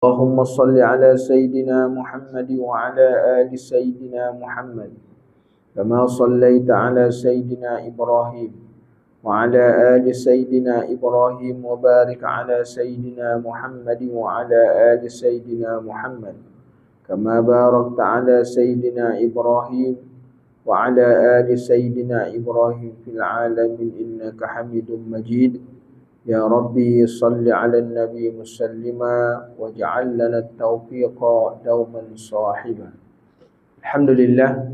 اللهم صل على سيدنا محمد وعلى آل سيدنا محمد كما صليت على سيدنا إبراهيم وعلى آل سيدنا إبراهيم وبارك على سيدنا محمد وعلى آل سيدنا محمد كما باركت على سيدنا إبراهيم وعلى آل سيدنا إبراهيم في العالمين إنك حميد مجيد. يا ربي صل على النبي مسلما واجعل لنا التوفيق دوما صاحبا. Alhamdulillah,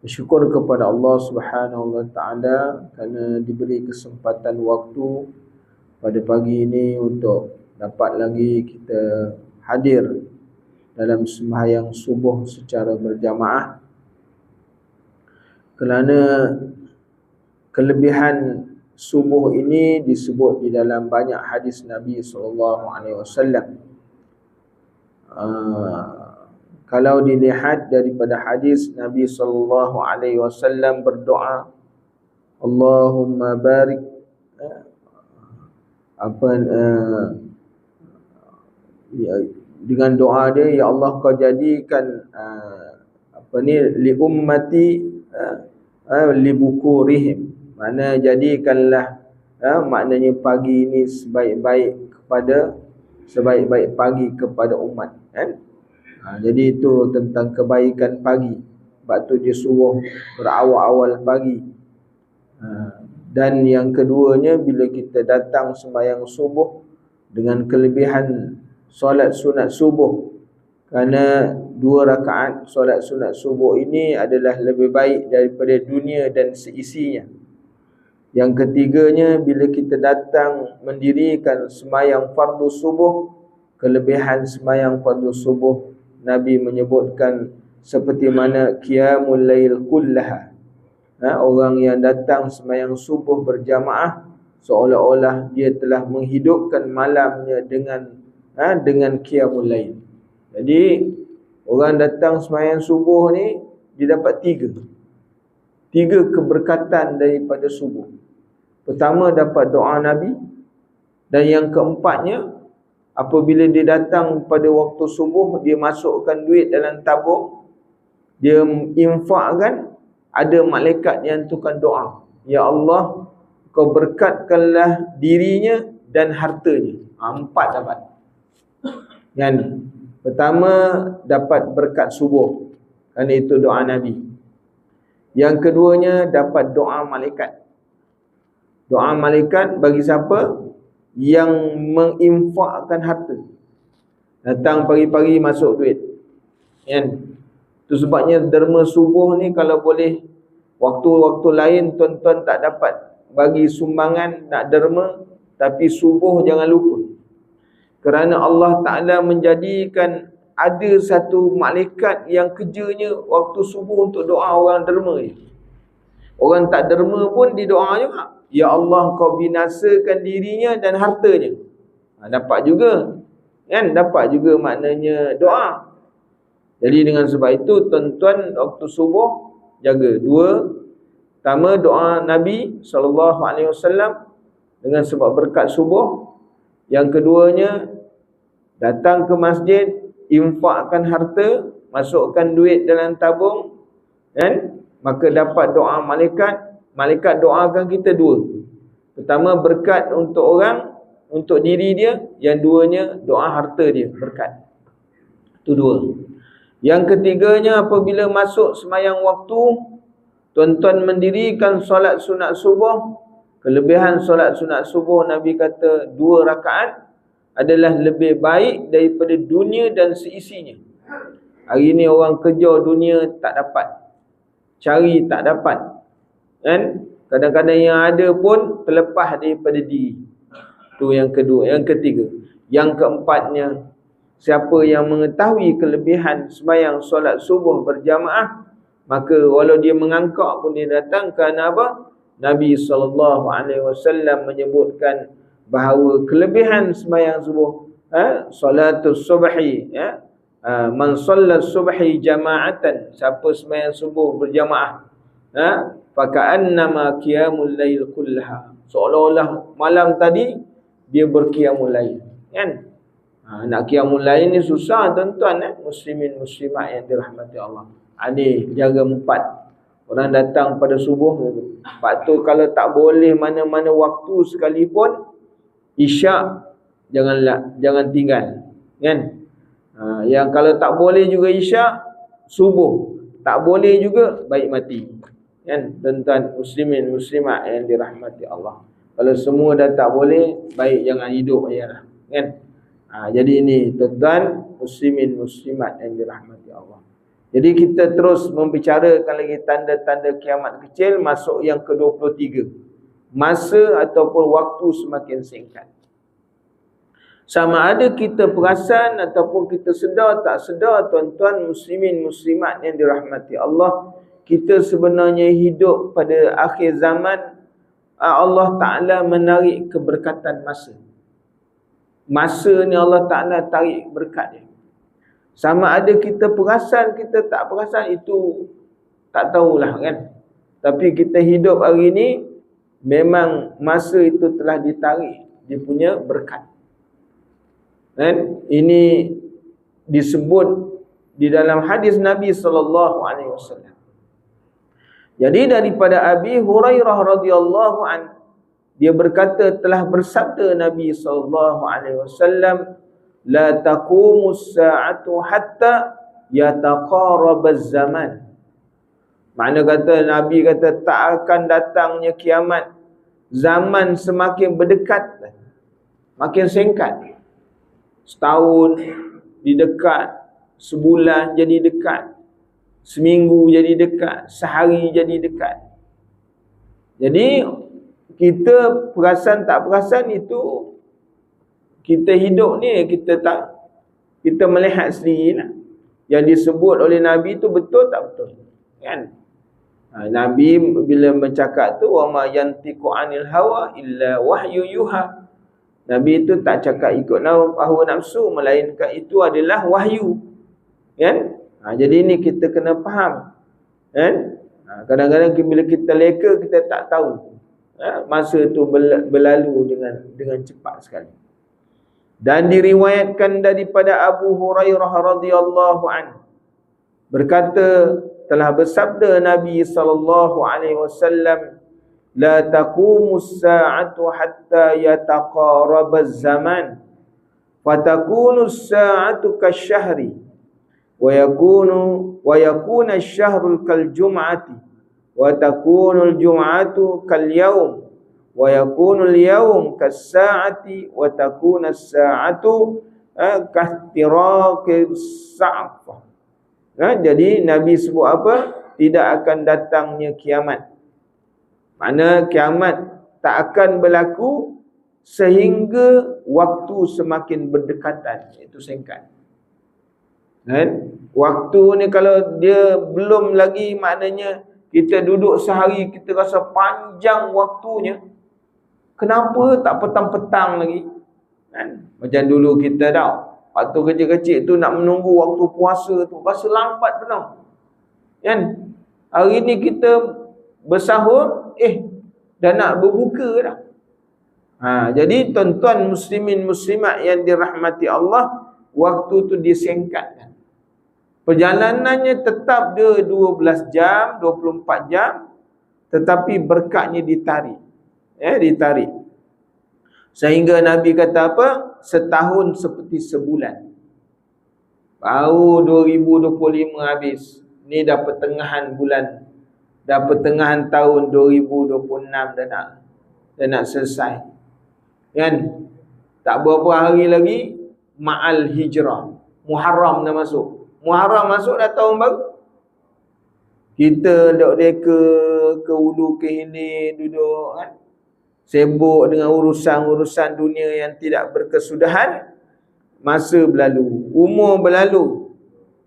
bersyukur kepada Allah Subhanahu wa taala kerana diberi kesempatan waktu pada pagi ini untuk dapat lagi kita hadir dalam sembahyang subuh secara berjamaah. Kerana kelebihan subuh ini disebut di dalam banyak hadis Nabi SAW. Kalau dilihat daripada hadis, Nabi SAW berdoa, Allahumma barik dengan doa dia, ya Allah kau jadikan li ummati li bukurihim, mana jadikanlah maknanya pagi ini sebaik-baik pagi kepada umat, kan? Jadi itu tentang kebaikan pagi. Sebab tu dia suruh berawal-awal pagi. Dan yang keduanya, bila kita datang sembahyang subuh dengan kelebihan solat sunat subuh, kerana 2 rakaat solat sunat subuh ini adalah lebih baik daripada dunia dan seisinya. Yang ketiganya, bila kita datang mendirikan sembahyang fardu subuh, kelebihan sembahyang fardu subuh Nabi menyebutkan seperti mana qiyamul lail kullaha. Orang yang datang sembahyang subuh berjamaah seolah-olah dia telah menghidupkan malamnya dengan qiyamul lail. Jadi orang datang sembahyang subuh ni dia dapat 3 keberkatan daripada subuh. Pertama, dapat doa Nabi. Dan yang keempatnya, apabila dia datang pada waktu subuh, dia masukkan duit dalam tabung, dia infakkan, ada malaikat yang tukar doa, ya Allah kau berkatkanlah dirinya dan hartanya. 4 dapat. Yang pertama, dapat berkat subuh, kerana itu doa Nabi. Yang keduanya, dapat doa malaikat. Doa malaikat bagi siapa? Yang menginfakkan harta. Datang pagi-pagi masuk duit, kan? Itu sebabnya derma subuh ni kalau boleh waktu-waktu lain tuan-tuan tak dapat bagi sumbangan nak derma, tapi subuh jangan lupa. Kerana Allah Ta'ala menjadikan ada satu malaikat yang kerjanya waktu subuh untuk doa orang derma ni. Orang tak derma pun didoa juga, ya Allah kau binasakan dirinya dan hartanya. Dapat juga, kan? Dapat juga maknanya doa. Jadi dengan sebab itu tuan-tuan waktu subuh jaga 2. Pertama, doa Nabi SAW dengan sebab berkat subuh. Yang keduanya, datang ke masjid, infakkan harta, masukkan duit dalam tabung, kan? Maka dapat doa malaikat. Malaikat doakan kita 2. Pertama, berkat untuk orang, untuk diri dia. Yang duanya, doa harta dia, berkat. Itu 2. Yang ketiganya, apabila masuk sembahyang waktu, tuan-tuan mendirikan solat sunat subuh. Kelebihan solat sunat subuh, Nabi kata 2 rakaat adalah lebih baik daripada dunia dan seisinya. Hari ni orang kerja dunia tak dapat, cari tak dapat, kan? Kadang-kadang yang ada pun terlepas daripada diri. Itu yang kedua. Yang ketiga. Yang keempatnya, siapa yang mengetahui kelebihan sembahyang solat subuh berjamaah, maka walau dia mengangkak pun dia datang. Kerana apa? Nabi SAW menyebutkan bahawa kelebihan sembahyang subuh, salatus subhi, man sallat subhi jama'atan, siapa sembahyang subuh berjamaah, faka'annama qiyamul lail kullaha, seolah-olah malam tadi dia berqiyamul lail, kan? Nak qiyamul lail ni susah tuan-tuan, muslimin muslimat yang dirahmati Allah. Ni jaga 4. Orang datang pada subuh. Lepas tu kalau tak boleh mana-mana waktu sekalipun, isyak jangan tinggal, kan? Yang kalau tak boleh juga isyak, subuh tak boleh juga, baik mati, kan? Tuan-tuan muslimin muslimat yang dirahmati Allah, kalau semua dah tak boleh, baik jangan hidup ayalah, kan? Jadi ini tuan-tuan muslimin muslimat yang dirahmati Allah. Jadi kita terus membicarakan lagi tanda-tanda kiamat kecil, masuk yang ke-23. Masa ataupun waktu semakin singkat. Sama ada kita perasan ataupun kita sedar tak sedar, tuan-tuan muslimin muslimat yang dirahmati Allah, kita sebenarnya hidup pada akhir zaman. Allah Ta'ala menarik keberkatan masa. Masa ni Allah Ta'ala tarik berkat dia. Sama ada kita perasan, kita tak perasan, itu tak tahulah, kan? Tapi kita hidup hari ni, memang masa itu telah ditarik dia punya berkat, kan? Ini disebut di dalam hadis Nabi SAW. Jadi daripada Abi Hurairah radhiyallahu anhu, dia berkata, telah bersabda Nabi SAW, la taqumus sa'atu hatta yataqarabaz zaman. Makna kata, Nabi kata, tak akan datangnya kiamat, zaman semakin berdekat, makin singkat. Setahun didekat, sebulan jadi dekat, seminggu jadi dekat, sehari jadi dekat. Jadi kita perasan tak perasan, itu kita hidup ni, kita melihat sendirilah. Yang disebut oleh Nabi tu betul tak betul, kan? Nabi bila bercakap tu, wa ma yantiqu anil hawa illa wahyu yuha. Nabi itu tak cakap ikut hawa nafsu, melainkan itu adalah wahyu, kan? Jadi ni kita kena faham, kan? Kadang-kadang bila kita leka, kita tak tahu, masa tu berlalu dengan cepat sekali. Dan diriwayatkan daripada Abu Hurairah radhiyallahu anhu, berkata, telah bersabda Nabi SAW, la taqumus sa'atu hatta yataqarabaz zaman, fatakunus sa'atu kasyahri, wa yakuna asy-syahru kal jum'ati, wa takunul jum'atu kal yaum, wa yakunul yaum kas sa'ati, wa takuna as-sa'atu kahtiraqis sa'fah. Jadi Nabi sebut apa? Tidak akan datangnya kiamat. Mana kiamat tak akan berlaku sehingga waktu semakin berdekatan, iaitu singkat. Kan? Waktu ni kalau dia belum lagi, maknanya kita duduk sehari, kita rasa panjang waktunya. Kenapa tak petang-petang lagi? Kan? Macam dulu kita dah, waktu kecil-kecil tu nak menunggu waktu puasa tu, rasa lambat benar, kan? Hari ni kita bersahur, dah nak berbuka dah. Jadi tuan-tuan muslimin muslimat yang dirahmati Allah, waktu tu disingkatkan. Perjalanannya tetap dia 12 jam, 24 jam, tetapi berkatnya ditarik. Ditarik. Sehingga Nabi kata apa? Setahun seperti sebulan. Baru 2025 habis. Ni dah pertengahan bulan, dah pertengahan tahun 2026 dah nak selesai, kan? Tak berapa hari lagi Ma'al Hijrah, Muharram dah masuk. Muharram masuk dah tahun baru. Kita duk deka ke hulu ke hilir, duduk, kan? Sibuk dengan urusan-urusan dunia yang tidak berkesudahan. Masa berlalu, umur berlalu,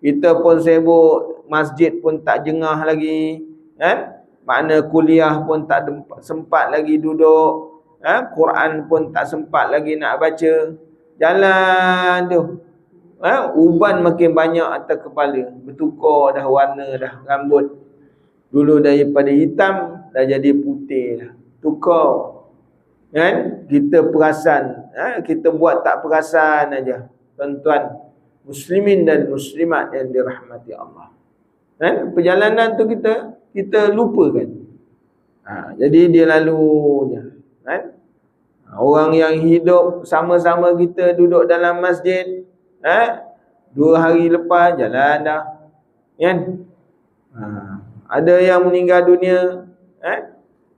kita pun sibuk, masjid pun tak jengah lagi, kan? Makna kuliah pun tak sempat lagi duduk, Quran pun tak sempat lagi nak baca. Jalan tu, uban makin banyak atas kepala, bertukar dah warna dah rambut. Dulu daripada hitam dah jadi putih dah, tukar, kan? Kita perasan, kita buat tak perasan aja. tuan-tuan muslimin dan muslimat yang dirahmati Allah. Kan? Perjalanan tu kita lupakan. Jadi dia lalu je. Kan? Orang yang hidup sama-sama kita duduk dalam masjid, 2 hari lepas jalan dah. Kan? Ada yang meninggal dunia,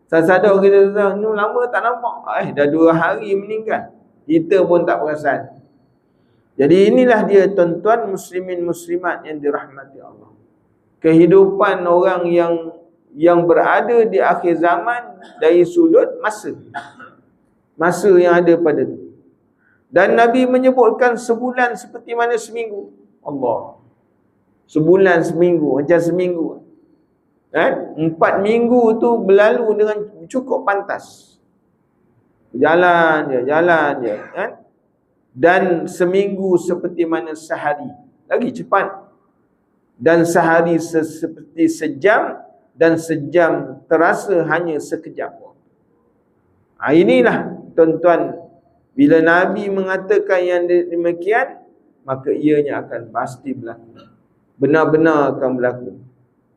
sadar kita tahu, ni lama tak nampak. Dah 2 hari meninggal. Kita pun tak perasan. Jadi inilah dia tuan-tuan muslimin muslimat yang dirahmati Allah. Kehidupan orang yang berada di akhir zaman dari sudut masa yang ada pada tu. Dan Nabi menyebutkan sebulan seperti mana seminggu. Allah. Sebulan seminggu, macam seminggu. 4 minggu tu berlalu dengan cukup pantas. Jalan je. Kan? Dan seminggu seperti mana sehari. Lagi cepat. Dan sehari seperti sejam. Dan sejam terasa hanya sekejap. Inilah tuan-tuan. Bila Nabi mengatakan yang demikian, maka ianya akan pasti berlaku. Benar-benar akan berlaku.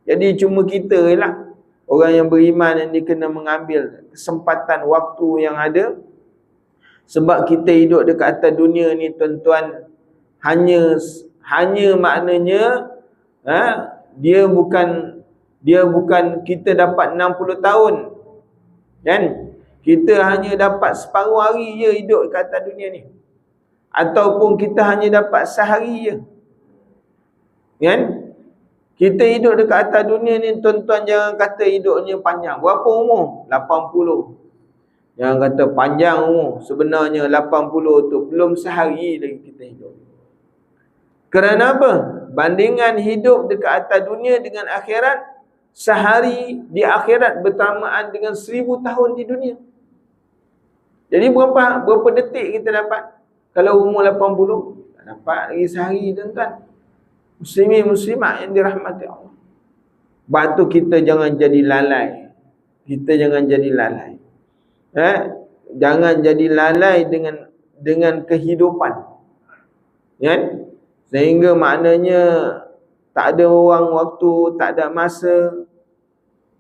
Jadi cuma kita lah orang yang beriman yang kena mengambil kesempatan waktu yang ada. Sebab kita hidup dekat atas dunia ni tuan-tuan, hanya maknanya dia bukan kita dapat 60 tahun. Kan? Kita hanya dapat separuh hari je hidup dekat atas dunia ni. Ataupun kita hanya dapat sehari je. Kan? Kita hidup dekat atas dunia ni tuan-tuan, jangan kata hidupnya panjang. Berapa umur? 80. Jangan kata panjang umur. Sebenarnya 80 tu belum sehari lagi kita hidup. Kerana apa? Bandingan hidup dekat atas dunia dengan akhirat, sehari di akhirat bersamaan dengan 1000 tahun di dunia. Jadi berapa detik kita dapat? Kalau umur 80, tak dapat lagi sehari tuan-tuan. Muslimin muslimat yang dirahmati Allah. Sebab tu kita jangan jadi lalai. Jangan jadi lalai dengan kehidupan. Kan? Sehingga maknanya tak ada orang waktu, tak ada masa.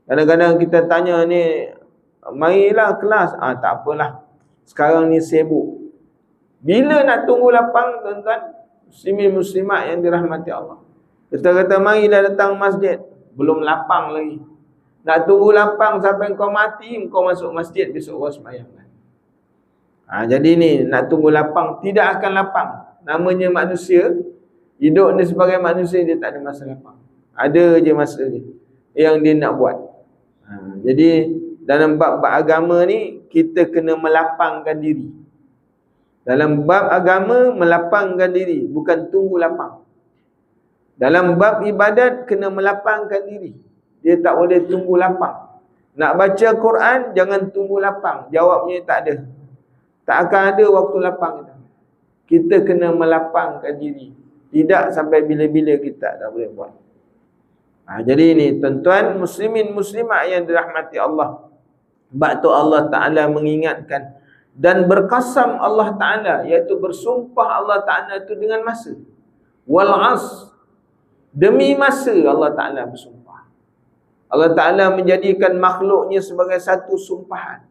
Kadang-kadang kita tanya ni, marilah kelas. Tak apalah. Sekarang ni sibuk. Bila nak tunggu lapang tuan-tuan? Muslimin muslimat yang dirahmati Allah. Kita kata marilah datang masjid. Belum lapang lagi. Nak tunggu lapang sampai kau mati, kau masuk masjid besok kau sembahyang. Jadi ni nak tunggu lapang, tidak akan lapang. Namanya manusia, hidup ni sebagai manusia, dia tak ada masa lapang. Ada je masa dia yang dia nak buat. Jadi dalam bab-bab agama ni, kita kena melapangkan diri. Dalam bab agama, melapangkan diri, bukan tunggu lapang. Dalam bab ibadat, kena melapangkan diri. Dia tak boleh tunggu lapang. Nak baca Quran, jangan tunggu lapang. Jawabnya tak ada. Tak akan ada waktu lapang kita. Kita kena melapangkan diri. Tidak sampai bila-bila kita tak boleh buat. Jadi ini tuan-tuan, muslimin muslimat yang dirahmati Allah. Sebab tu Allah Ta'ala mengingatkan. Dan berqasam Allah Ta'ala, iaitu bersumpah Allah Ta'ala itu dengan masa. Wal'as, demi masa Allah Ta'ala bersumpah. Allah Ta'ala menjadikan makhluknya sebagai satu sumpahan.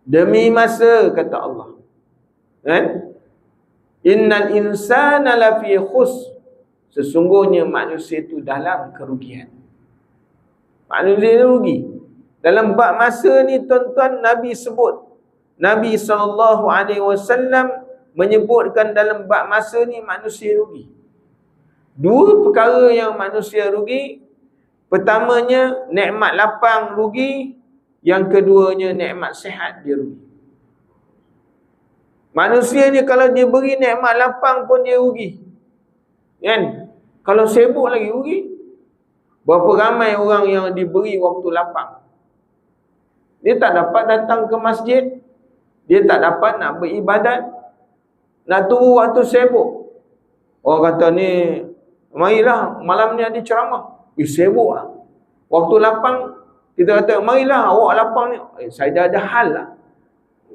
Demi masa, kata Allah. Kan? Innal insana lafi khus. Sesungguhnya manusia itu dalam kerugian. Manusia rugi. Dalam bab masa ni tuan-tuan, Nabi sebut. Nabi SAW menyebutkan dalam bab masa ni manusia rugi. 2 perkara yang manusia rugi. Pertamanya, nikmat lapang rugi. Yang keduanya, nikmat sihat dia rugi. Manusia ni kalau dia beri nikmat lapang pun dia rugi. Kan? Kalau sibuk lagi rugi. Berapa ramai orang yang diberi waktu lapang. Dia tak dapat datang ke masjid. Dia tak dapat nak beribadat. Nak tunggu waktu sibuk. Orang kata ni, marilah malam ni ada ceramah. Sibuk lah. Waktu lapang, kita kata, marilah awak lapang ni. Saya dah ada hal lah.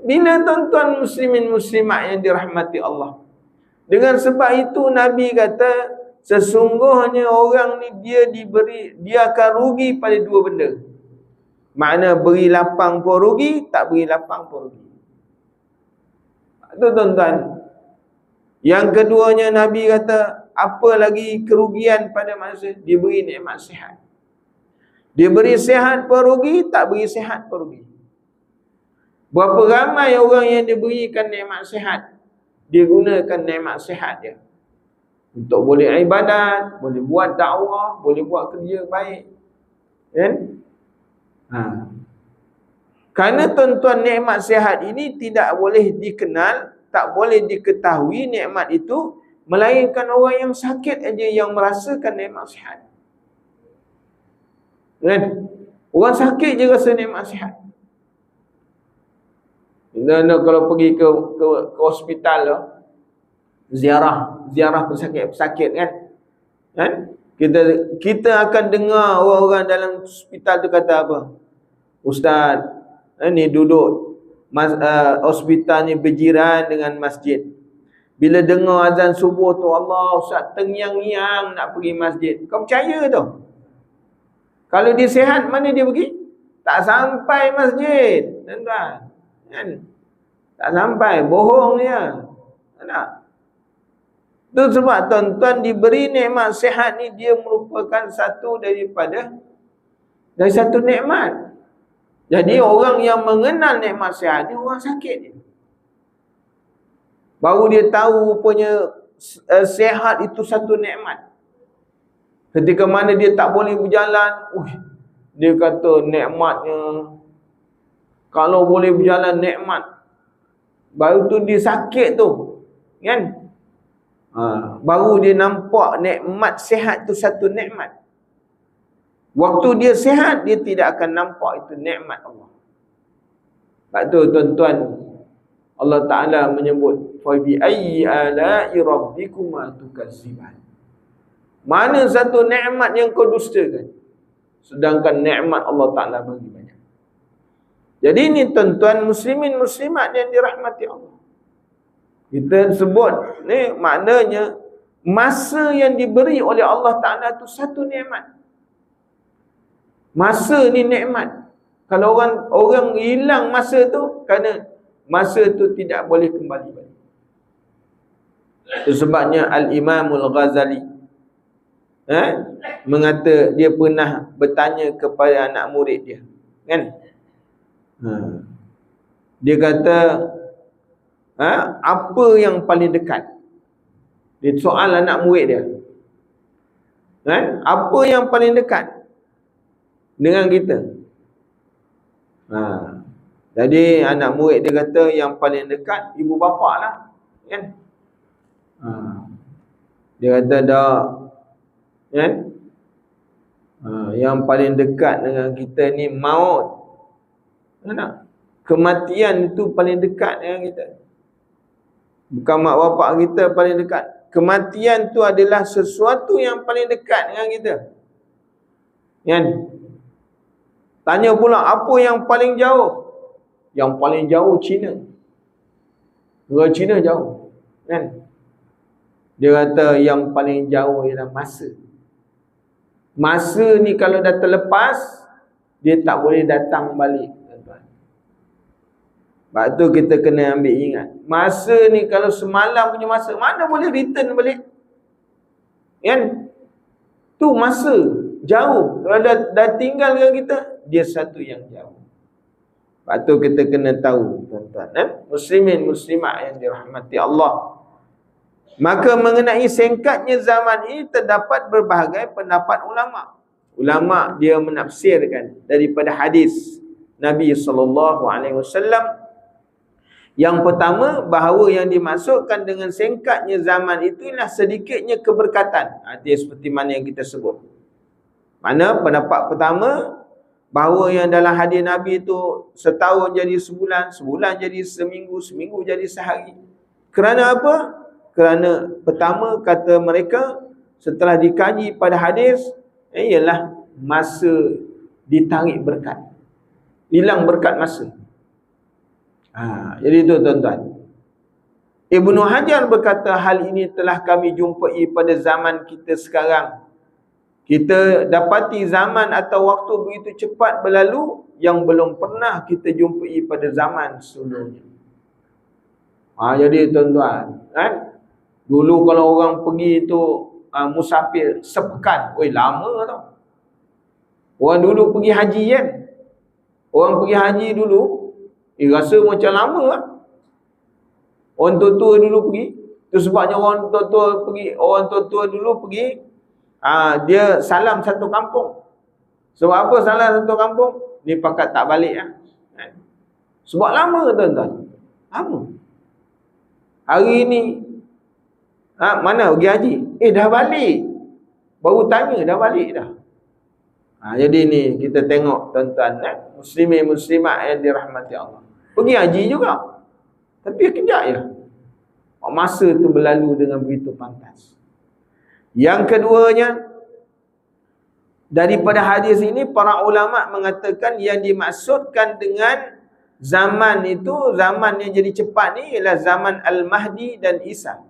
Bila tuan-tuan muslimin muslimat yang dirahmati Allah, Dengan sebab itu Nabi kata, sesungguhnya orang ni dia akan rugi pada dua benda. Makna beri lapang pun rugi, tak beri lapang pun rugi. Itu tuan-tuan. Yang keduanya Nabi kata, apa lagi kerugian pada manusia? Dia beri nikmat sihat. Dia beri sihat pun rugi, tak beri sihat pun rugi. Berapa ramai orang yang diberikan nikmat sihat, dia gunakan nikmat sihat dia untuk boleh ibadat, boleh buat dakwah, boleh buat kerja baik. Kan? Kerana tuan-tuan, nikmat sihat ini tidak boleh dikenal, tak boleh diketahui nikmat itu, melainkan orang yang sakit aja yang merasakan nikmat sihat. Kan? Orang sakit je rasa nikmat sihat. Kalau pergi ke hospital tu, ziarah pesakit kan? Kita akan dengar orang-orang dalam hospital tu kata apa? Ustaz, ni duduk hospital ni berjiran dengan masjid. Bila dengar azan subuh tu, Allah, Ustaz tengyang-nyang nak pergi masjid. Kau percaya tu? Kalau dia sihat, mana dia pergi? Tak sampai masjid, tuan-tuan. Kan? Tak sampai, bohong dia. Tak. Itu sebab tuan-tuan diberi nikmat sihat ni, dia merupakan satu dari satu nikmat. Jadi orang yang mengenal nikmat sihat ni orang sakit ni. Baru dia tahu rupanya sihat itu satu nikmat. Ketika mana dia tak boleh berjalan, dia kata nikmatnya, kalau boleh berjalan nikmat. Baru tu dia sakit tu, kan? Baru dia nampak nikmat sihat tu satu nikmat. Waktu dia sihat, dia tidak akan nampak itu nikmat Allah. Sebab tu tuan-tuan, Allah Ta'ala menyebut, fa bi ayyi ala'i rabbikuma tukadziban. Mana satu nikmat yang kau dustakan, sedangkan nikmat Allah Ta'ala bagi banyak. Jadi ini tuan-tuan muslimin muslimat yang dirahmati Allah. Kita sebut ni maknanya masa yang diberi oleh Allah Ta'ala tu satu nikmat. Masa ni nikmat. Kalau orang hilang masa tu, kerana masa tu tidak boleh kembali balik. Itu sebabnya Al-Imamul Ghazali mengata, dia pernah bertanya kepada anak murid dia, kan? Dia kata, apa yang paling dekat? Dia soal anak murid dia, kan? Apa yang paling dekat dengan kita? Jadi anak murid dia kata, yang paling dekat ibu bapa lah, kan? Dia kata dah, kan? Yang paling dekat dengan kita ni maut. Kematian itu paling dekat dengan kita. Bukan mak bapak kita paling dekat. Kematian tu adalah sesuatu yang paling dekat dengan kita, kan? Tanya pula, apa yang paling jauh? Yang paling jauh Cina. Negara Cina jauh, kan? Dia kata yang paling jauh ialah masa. Masa ni kalau dah terlepas, dia tak boleh datang balik, tuan-tuan. Sebab tu kita kena ambil ingat, masa ni kalau semalam punya masa, mana boleh return balik, kan? Tu masa jauh. Kalau dah tinggal dengan kita, dia satu yang jauh. Sebab tu kita kena tahu, tuan-tuan, muslimin muslimat yang dirahmati Allah. Maka mengenai singkatnya zaman ini terdapat berbagai pendapat ulama. Ulama dia menafsirkan daripada hadis Nabi SAW. Yang pertama, bahawa yang dimaksudkan dengan singkatnya zaman itu ialah sedikitnya keberkatan. Dia seperti mana yang kita sebut. Mana pendapat pertama, bahawa yang dalam hadis Nabi itu setahun jadi sebulan, sebulan jadi seminggu, seminggu jadi sehari. Kerana apa? Kerana pertama kata mereka, setelah dikaji pada hadis, ialah masa ditarik berkat, hilang berkat masa. Jadi itu tuan-tuan. Ibnu Hajar berkata, hal ini telah kami jumpai pada zaman kita sekarang. Kita dapati zaman atau waktu begitu cepat berlalu yang belum pernah kita jumpai pada zaman sebelumnya. Jadi tuan-tuan, kan? Dulu kalau orang pergi tu musafir sepekan, lama tau. Orang dulu pergi haji kan. Orang pergi haji dulu, rasa macam lama lah. Orang tua-tua dulu pergi. Itu sebabnya orang tua-tua dulu pergi, dia salam satu kampung. Sebab apa salam satu kampung? Ni pakat tak balik lah. Sebab lama tuan-tuan. Lama. Hari ni mana pergi haji? Dah balik. Baru tanya dah balik dah. Jadi ni kita tengok tuan-tuan, muslimin muslimat yang dirahmati Allah. Pergi haji juga. Tapi kejap je. Masa tu berlalu dengan begitu pantas. Yang keduanya, daripada hadis ini para ulama mengatakan yang dimaksudkan dengan zaman itu, zaman yang jadi cepat ni ialah zaman Al-Mahdi dan Isa.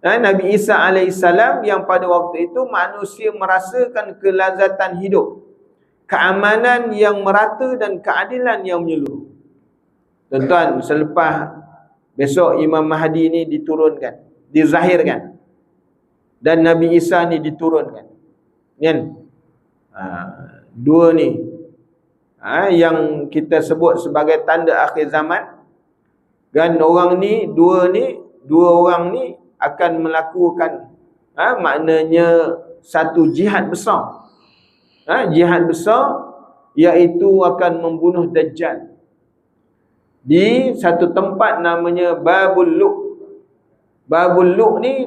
Nabi Isa alaihissalam yang pada waktu itu manusia merasakan kelazatan hidup, keamanan yang merata dan keadilan yang menyeluruh. Tuan-tuan, selepas besok Imam Mahdi ni diturunkan, dizahirkan, dan Nabi Isa ni diturunkan, kan? Dua ni yang kita sebut sebagai tanda akhir zaman. Kan orang ni, dua orang ni akan melakukan maknanya satu jihad besar. Jihad besar iaitu akan membunuh Dajjal di satu tempat namanya Babul Luq. Babul Luq ni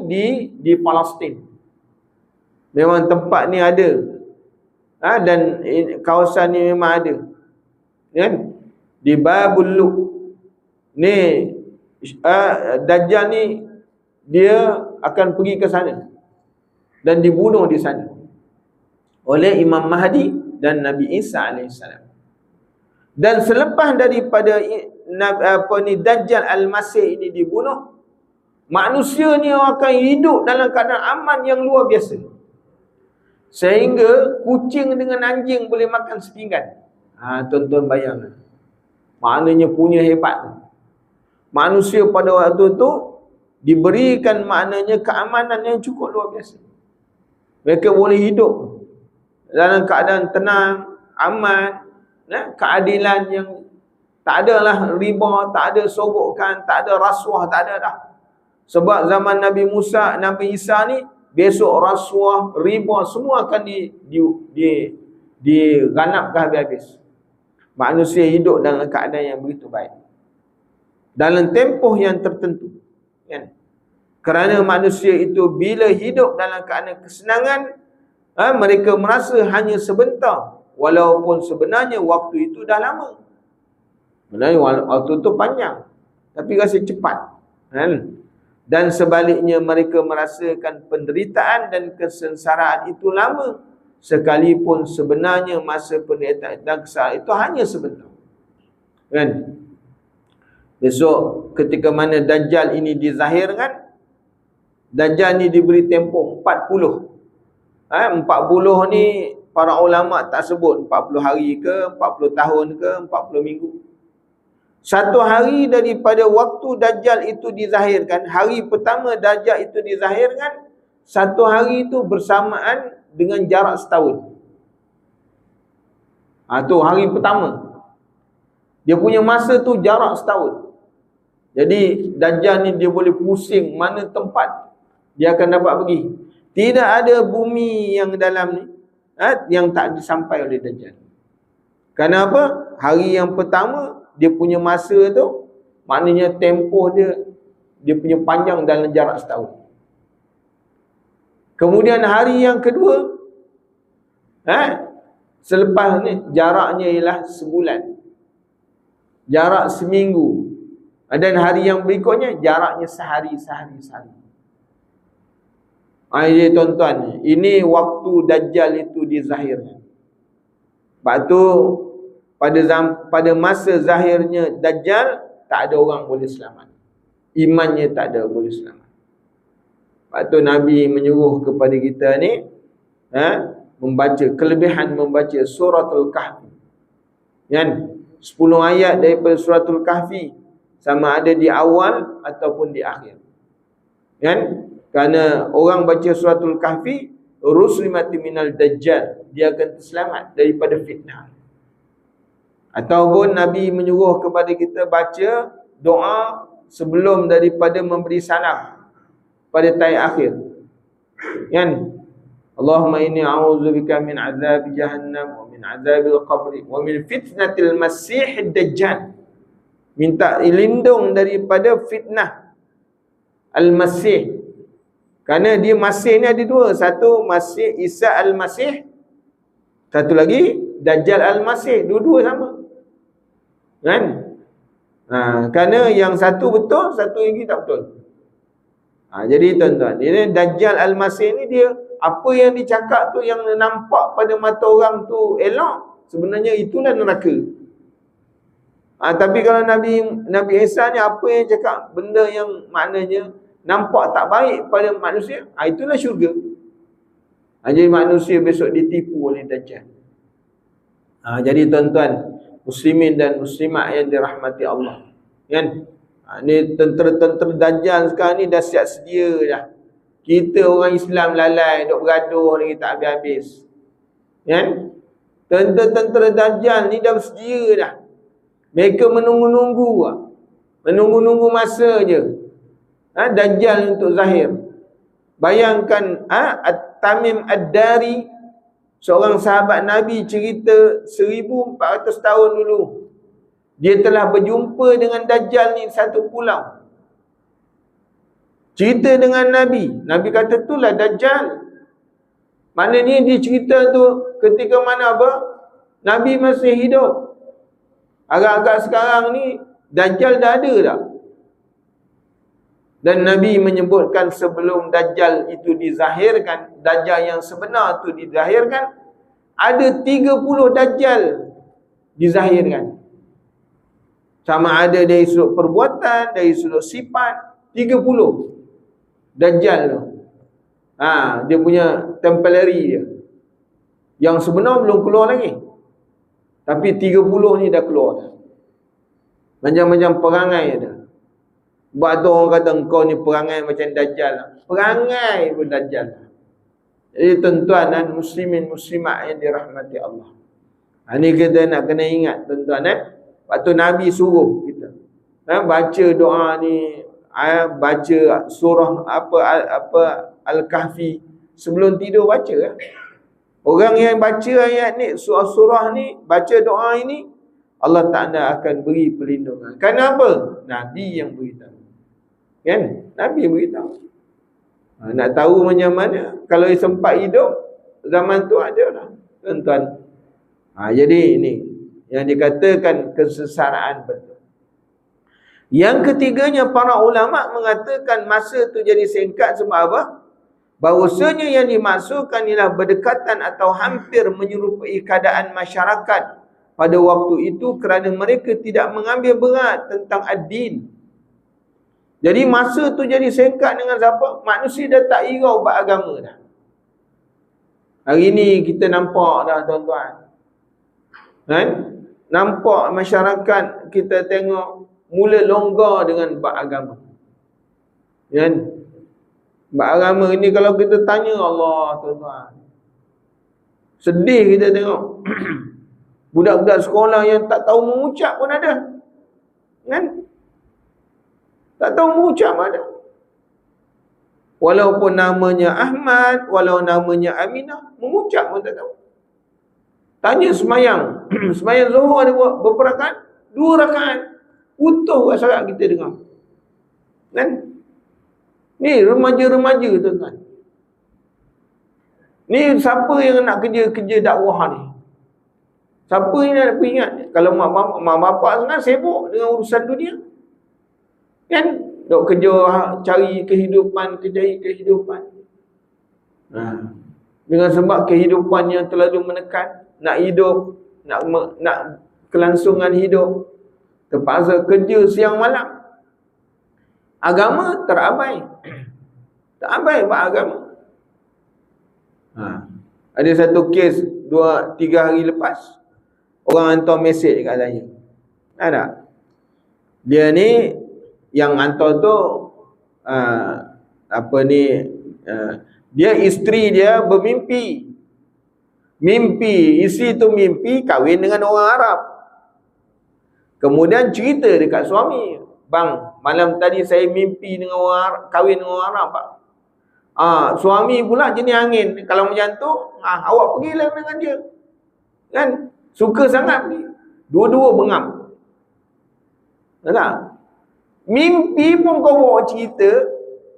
di Palestin. Memang tempat ni ada. Dan kawasan ni memang ada. Kan? Di Babul Luq. Ni Dajjal ni dia akan pergi ke sana dan dibunuh di sana oleh Imam Mahdi dan Nabi Isa alaihissalam. Dan selepas daripada Dajjal Al-Masih ini dibunuh, manusia ni akan hidup dalam keadaan aman yang luar biasa. Sehingga kucing dengan anjing boleh makan sepinggan. Tuan-tuan bayangkan. Maknanya punya hebat. Manusia pada waktu tu diberikan maknanya keamanan yang cukup luar biasa. Mereka boleh hidup dalam keadaan tenang, aman, keadilan yang tak adalah riba, tak ada sogokan, tak ada rasuah, tak ada dah. Sebab zaman Nabi Musa, Nabi Isa ni, besok rasuah, riba semua akan diganapkan habis-habis. Manusia hidup dalam keadaan yang begitu baik, dalam tempoh yang tertentu, kan? Kerana manusia itu bila hidup dalam keadaan kesenangan, mereka merasa hanya sebentar, walaupun sebenarnya waktu itu dah lama. Sebenarnya waktu itu panjang, tapi rasa cepat, kan? Dan sebaliknya mereka merasakan penderitaan dan kesengsaraan itu lama, sekalipun sebenarnya masa penderitaan dan kesengsaraan itu hanya sebentar, kan? Besok ketika mana Dajjal ini dizahirkan, Dajjal ni diberi tempoh 40. 40 ni para ulama tak sebut 40 hari ke, 40 tahun ke, 40 minggu. Satu hari daripada waktu Dajjal itu dizahirkan, hari pertama Dajjal itu dizahirkan, satu hari itu bersamaan dengan jarak setahun. Tu hari pertama. Dia punya masa tu jarak setahun. Jadi Dajjal ni dia boleh pusing mana tempat dia akan dapat pergi. Tidak ada bumi yang dalam ni yang tak disampai oleh Dajjal. Kenapa? Hari yang pertama dia punya masa tu, maknanya tempoh dia punya panjang dalam jarak setahun. Kemudian hari yang kedua, selepas ni jaraknya ialah sebulan, jarak seminggu, dan hari yang berikutnya jaraknya sehari. Jadi tuan-tuan, ini waktu Dajjal itu dizahirkan. Sebab tu pada masa zahirnya Dajjal, tak ada orang boleh selamat. imannya tak ada, boleh selamat. Sebab tu Nabi menyuruh kepada kita ni membaca, kelebihan membaca suratul Kahfi. Kan? 10 ayat daripada suratul Kahfi, sama ada di awal ataupun di akhir. Kan? Kerana orang baca suratul Kahfi, ruslimati minal dajjal, dia akan terselamat daripada fitnah. Ataupun Nabi menyuruh kepada kita baca doa sebelum daripada memberi salam pada tayat akhir. Kan? Allahumma inni a'udzubika min azab jahannam wa min azabil qabri wa min fitnatil masihid dajjal. Minta lindung daripada fitnah al-masih. Kerana dia masih ni ada dua. Satu masih Isa al-Masih, satu lagi Dajjal al-Masih. Dua-dua sama. Kan? Kerana yang satu betul, satu lagi tak betul. Jadi tuan-tuan, ini Dajjal al-Masih ni dia, apa yang dicakap tu yang nampak pada mata orang tu elok, sebenarnya itulah neraka. Tapi kalau Nabi Isa ni apa yang cakap benda yang maknanya nampak tak baik pada manusia, itulah syurga. Jadi manusia besok ditipu oleh Dajjal. Jadi tuan-tuan muslimin dan muslimat yang dirahmati Allah, kan? Ni tentera-tentera Dajjal sekarang ni dah siap sedia dah. Kita orang Islam lalai duk bergaduh lagi tak habis-habis. Kan? Tentera-tentera Dajjal ni dah bersedia dah. Mereka menunggu-nunggu lah. Menunggu-nunggu masa je. Dajjal untuk zahir. Bayangkan At-Tamim Ad-Dari, seorang sahabat Nabi, cerita 1400 tahun dulu. Dia telah berjumpa dengan Dajjal ni satu pulau. Cerita dengan Nabi. Nabi kata itulah Dajjal. Maknanya dia cerita tu ketika mana apa? Nabi masih hidup. Agak-agak sekarang ni Dajjal dah ada dah. Dan Nabi menyebutkan sebelum Dajjal itu dizahirkan, Dajjal yang sebenar itu dizahirkan, ada 30 Dajjal dizahirkan. Sama ada dari sudut perbuatan, dari sudut sifat, 30 Dajjal tu. Dia punya temporary dia. Yang sebenar belum keluar lagi. Tapi 30 ni dah keluar dah. Macam-macam perangai dah. Sebab tu orang kata engkau ni perangai macam Dajjal. Perangai pun Dajjal. Jadi tuan-tuan dan muslimin muslimat yang dirahmati Allah. Ini kita nak kena ingat tuan-tuan. Waktu Nabi suruh kita baca doa ni, baca surah Al-Kahfi sebelum tidur baca. Orang yang baca ayat ni, surah ni, baca doa ini, Allah Ta'ala akan beri perlindungan. Kenapa? Nabi yang beritahu. Kan? Nabi beritahu. Nak tahu macam mana? Kalau sempat hidup, zaman tu ada lah, tuan-tuan. Jadi ini yang dikatakan kesesaraan betul. Yang ketiganya, para ulama mengatakan masa tu jadi singkat sebab apa? Bahawasanya yang dimaksudkan ialah berdekatan atau hampir menyerupai keadaan masyarakat pada waktu itu kerana mereka tidak mengambil berat tentang ad-din. Jadi masa tu jadi singkat dengan siapa? Manusia dah tak hirau bab agama dah. Hari ni kita nampak dah tuan-tuan. Kan? Nampak masyarakat kita tengok mula longgar dengan bab agama. Kan? Bab agama ni kalau kita tanya Allah tuan-tuan, sedih kita tengok. Budak-budak sekolah yang tak tahu mengucap pun ada. Kan? Tak tahu mengucap ada. Walaupun namanya Ahmad, walau namanya Aminah, mengucap pun tak tahu. Tanya semayang. Semayang Zuhur ada berapa rakaat? 2 rakaat. Utuh masyarakat kita dengar. Kan? Ni remaja-remaja tuan-tuan. Ni siapa yang nak kerja dakwah ni? Siapa yang nak ingat? Kalau mak bapak sekarang sibuk dengan urusan dunia. Kan? Dok kerja cari kehidupan. Dengan sebab kehidupan yang terlalu menekan, nak hidup, nak kelangsungan hidup, terpaksa kerja siang malam. Agama terabai. Terabai buat agama. Ada satu kes 2-3 hari lepas, orang hantar mesej kat saya. Ada. Dia ni yang hantar tu dia isteri dia bermimpi. Isteri tu mimpi kahwin dengan orang Arab. Kemudian cerita dekat suami, "Bang, malam tadi saya mimpi dengan orang Arab, kahwin dengan orang Arab, Pak." Suami pula jenis angin. Kalau macam tu, awak pergilah dengan dia. Kan? Suka sangat pergi. Dua-dua bengam. Tak? Mimpi pun kau bawa cerita,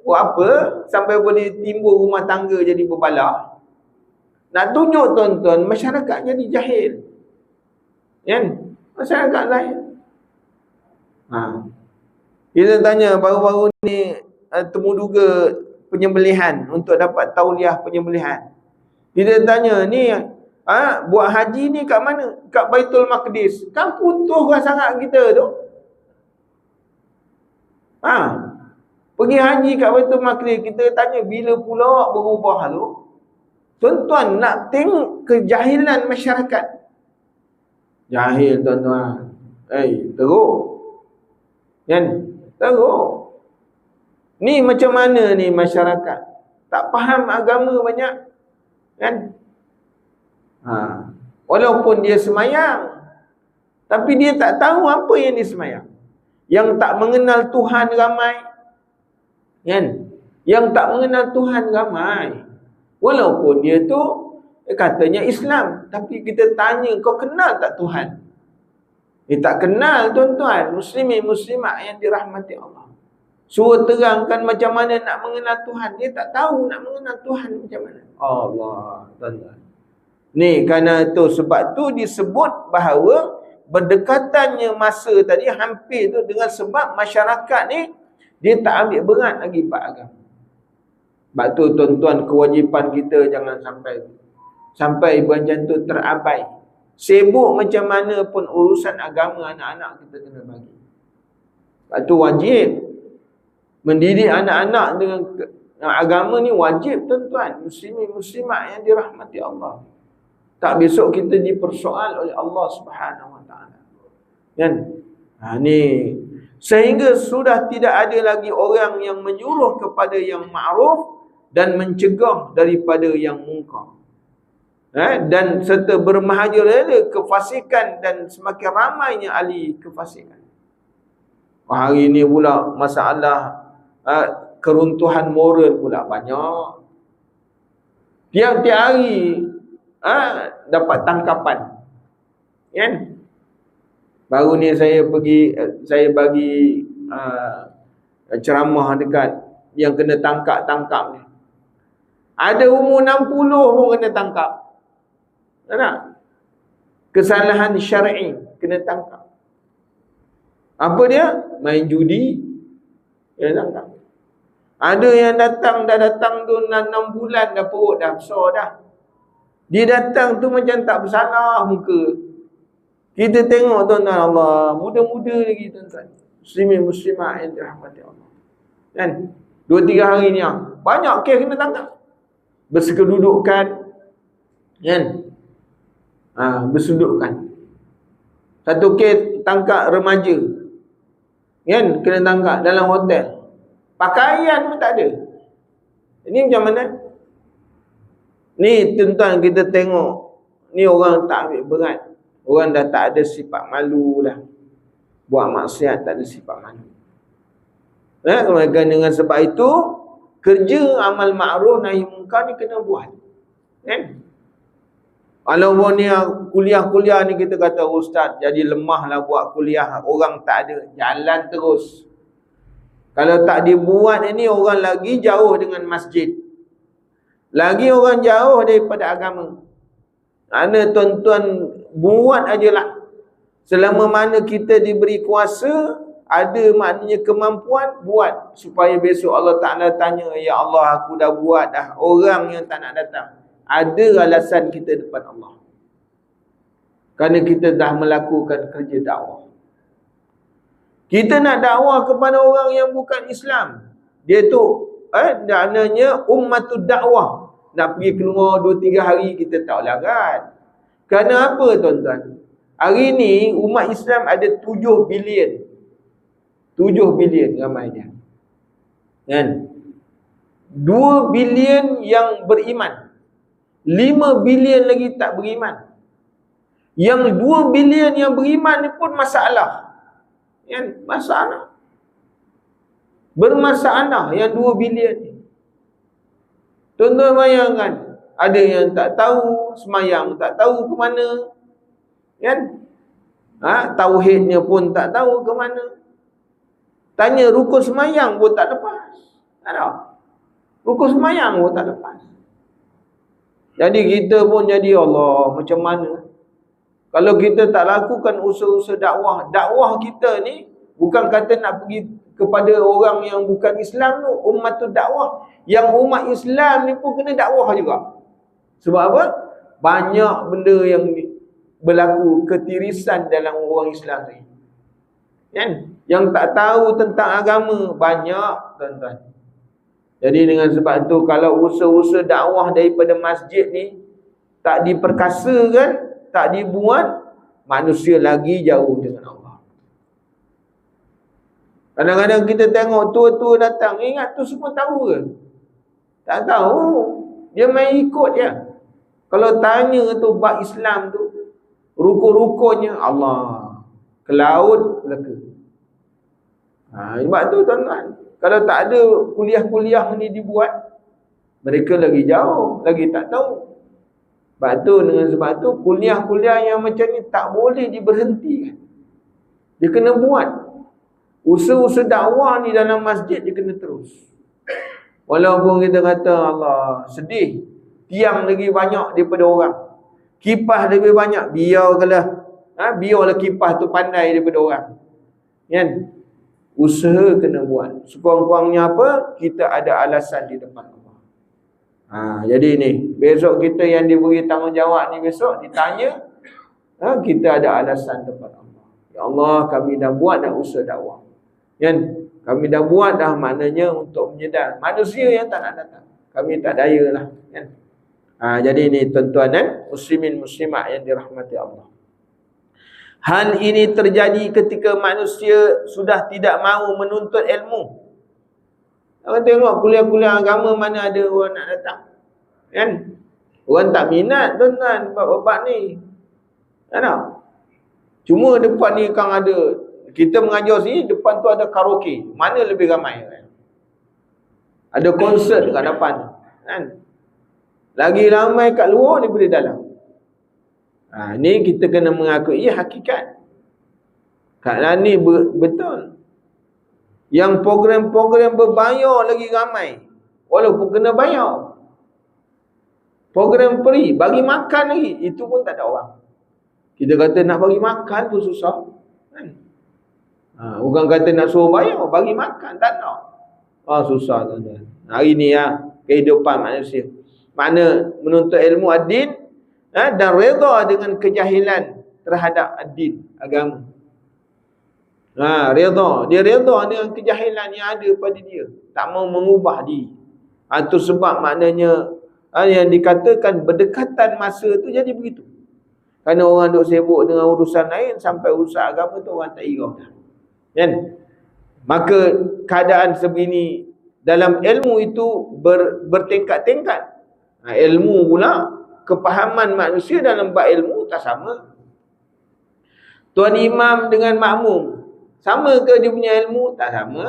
buat apa? Sampai boleh timbul rumah tangga jadi berbalah. Nak tunjuk tuan-tuan, masyarakat jadi jahil. Kan? Masyarakat lain. Kita tanya baru-baru ni temuduga penyembelihan untuk dapat tauliah penyembelihan. Kita tanya ni buat haji ni kat mana? Kat Baitul Maqdis. Kan putus sangat kita tu. Pergi haji kat Baitul Maqdis, kita tanya bila pula berubah tu? Tuan-tuan nak tengok kejahilan masyarakat. Jahil tuan-tuan. Teruk. Kan? Teruk. Ni macam mana ni masyarakat? Tak faham agama banyak. Kan? Walaupun dia semayang, tapi dia tak tahu apa yang dia semayang. Yang tak mengenal Tuhan ramai. Kan? Yang tak mengenal Tuhan ramai. Walaupun dia tu katanya Islam, tapi kita tanya, kau kenal tak Tuhan? Dia tak kenal tuan-tuan. Muslimin muslimat yang dirahmati Allah. Suruh terangkan macam mana nak mengenal Tuhan, dia tak tahu nak mengenal Tuhan macam mana. Allah, tuan-tuan. Ni kerana tu, sebab tu disebut bahawa berdekatannya masa tadi hampir tu dengan sebab masyarakat ni dia tak ambil berat lagi bab agama. Sebab tu tuan-tuan, kewajipan kita jangan sampai macam tu terabai. Sibuk macam mana pun urusan agama anak-anak kita kena bagi. Sebab tu wajib mendidik anak-anak dengan agama ni, wajib tuan-tuan, muslimin muslimat yang dirahmati Allah. Tak besok kita dipersoal oleh Allah Subhanahu Wa Taala. Kan? Ni sehingga sudah tidak ada lagi orang yang menyuruh kepada yang ma'ruf dan mencegah daripada yang munkar. Dan serta bermahajir kefasikan dan semakin ramainya ahli kefasikan. Hari ini pula masalah keruntuhan moral pula banyak. Tiap-tiap hari dapat tangkapan. Kan? Baru ni saya bagi ceramah dekat yang kena tangkap ni. Ada umur 60 pun kena tangkap. Tak? Kesalahan syar'i kena tangkap. Apa dia? Main judi, kena tangkap. Ada yang dah datang tu 6 bulan dah, perut dah besar dah. Dia datang tu macam tak bersalah muka. Kita tengok tuan-tuan, Allah, muda-muda lagi tuan-tuan. Muslimin muslimat yang dirahmati Allah. Kan? 2-3 hari ni banyak kes kena tangkap. Bersekedudukan. Kan? Bersekedudukan. Satu kes tangkap remaja. Kan? Kena tangkap dalam hotel. Pakaian pun tak ada. Ini macam mana? Ni tuan-tuan, kita tengok. Ni orang tak ambil berat. Orang dah tak ada sifat malu dah. Buat maksiat tak ada sifat malu. Kemudian dengan sebab itu, kerja amal ma'ruf nahi munkar ni kena buat. Kan? Kalau ni kuliah-kuliah ni kita kata, ustaz jadi lemah lah buat kuliah, orang tak ada, jalan terus. Kalau tak dibuat ini, orang lagi jauh dengan masjid, lagi orang jauh daripada agama. Ada tuan-tuan, buat ajalah. Selama mana kita diberi kuasa, ada maknanya kemampuan, buat. Supaya besok Allah Ta'ala tanya, ya Allah, aku dah buat dah, orang yang tak nak datang. Ada alasan kita depan Allah. Kerana kita dah melakukan kerja dakwah. Kita nak dakwah kepada orang yang bukan Islam. Dia tu maknanya ummatud dakwah. Nak pergi keluar 2-3 hari kita tak larat. Kerana apa tuan-tuan? Hari ni umat Islam ada 7 bilion. 7 bilion ramainya. Kan? 2 bilion yang beriman. 5 bilion lagi tak beriman. Yang 2 bilion yang beriman ni pun masalah. Kan? Masalah. Bermasalah yang 2 bilion ni. Tuan-tuan bayangkan, ada yang tak tahu semayang, tak tahu ke mana, kan? Tauhidnya pun tak tahu ke mana. Tanya rukun semayang pun tak lepas. Ada. Rukun semayang pun tak lepas. Jadi kita pun jadi Allah macam mana? Kalau kita tak lakukan usaha-usaha dakwah, dakwah kita ni bukan kata nak pergi kepada orang yang bukan Islam tu, umat tu dakwah. Yang umat Islam ni pun kena dakwah juga. Sebab apa? Banyak benda yang berlaku ketirisan dalam orang Islam ni. Kan? Yang tak tahu tentang agama banyak, tuan-tuan. Jadi dengan sebab tu kalau usaha-usaha dakwah daripada masjid ni tak diperkasakan, tak dibuat, manusia lagi jauh dengan Allah. Kadang-kadang kita tengok tua-tua datang, ingat tu semua tahu ke? Tak tahu. Dia main ikut je. Kalau tanya tu bab Islam tu, rukun-rukunnya Allah, ke laut belaka. Sebab tu tuan-tuan, kalau tak ada kuliah-kuliah ni dibuat, mereka lagi jauh, lagi tak tahu. Dengan sebab tu kuliah-kuliah yang macam ni tak boleh diberhentikan. Dia kena buat. Usaha-usaha dakwah ni dalam masjid dia kena terus. Walaupun kita kata Allah sedih, tiang lagi banyak daripada orang, kipas lebih banyak, biarlah kipas tu pandai daripada orang. Kan? Usaha kena buat. Sekurang-kurangnya apa? Kita ada alasan di depan Allah. Jadi ni, besok kita yang diberi tanggungjawab ni besok ditanya, kita ada alasan depan Allah. Ya Allah, kami dah buat dah usaha dakwah. Kan? Kami dah buat dah, maknanya untuk menyedar manusia yang tak nak datang. Kami tak daya lah. Kan? Jadi ni tuan-tuan muslimin muslimat yang dirahmati Allah. Hal ini terjadi ketika manusia sudah tidak mahu menuntut ilmu. Orang tengok kuliah-kuliah agama mana ada orang nak datang. Kan? Orang tak minat tuan-tuan bab-bab ni. Kan? Cuma depan ni kan ada, kita mengajar sini, depan tu ada karaoke. Mana lebih ramai? Ada konsert kat depan. Kan? Lagi ramai kat luar daripada dalam. Ni kita kena mengakui hakikat. Kat ni betul. Yang program-program berbayar lagi ramai. Walaupun kena bayar. Program free, bagi makan lagi, itu pun tak ada orang. Kita kata nak bagi makan pun susah. Kan? Bukan kata nak suruh bayar, bagi makan tak nak. Susah tuan-tuan. Hari ni kehidupan manusia. Mana menuntut ilmu ad-din dan redha dengan kejahilan terhadap ad-din, agama. Redha. Dia redha dengan kejahilan yang ada pada dia. Tak mau mengubah diri. Itu sebab maknanya yang dikatakan berdekatan masa tu jadi begitu. Kerana orang duk sibuk dengan urusan lain, sampai urusan agama tu orang tak irau dah. Kan? Maka keadaan sebegini dalam ilmu itu bertingkat-tingkat. Ilmu pula, kepahaman manusia dalam bab ilmu tak sama. Tuan imam dengan makmum, sama ke dia punya ilmu? Tak sama.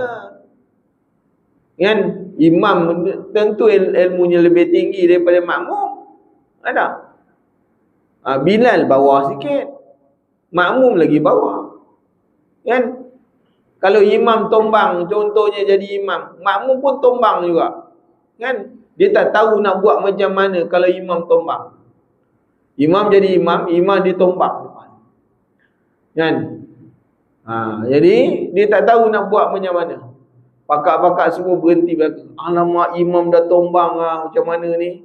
Kan? Imam tentu ilmunya lebih tinggi daripada makmum. Ada? Bilal bawah sikit, makmum lagi bawah. Kan? Kalau imam tombang, contohnya jadi imam, makmum pun tombang juga. Kan? Dia tak tahu nak buat macam mana kalau imam tombang. Imam jadi imam dia tombang depan. Kan? Jadi dia tak tahu nak buat macam mana. Pakak-pakak semua berhenti belakang. Alamak, imam dah tombang macam mana ni?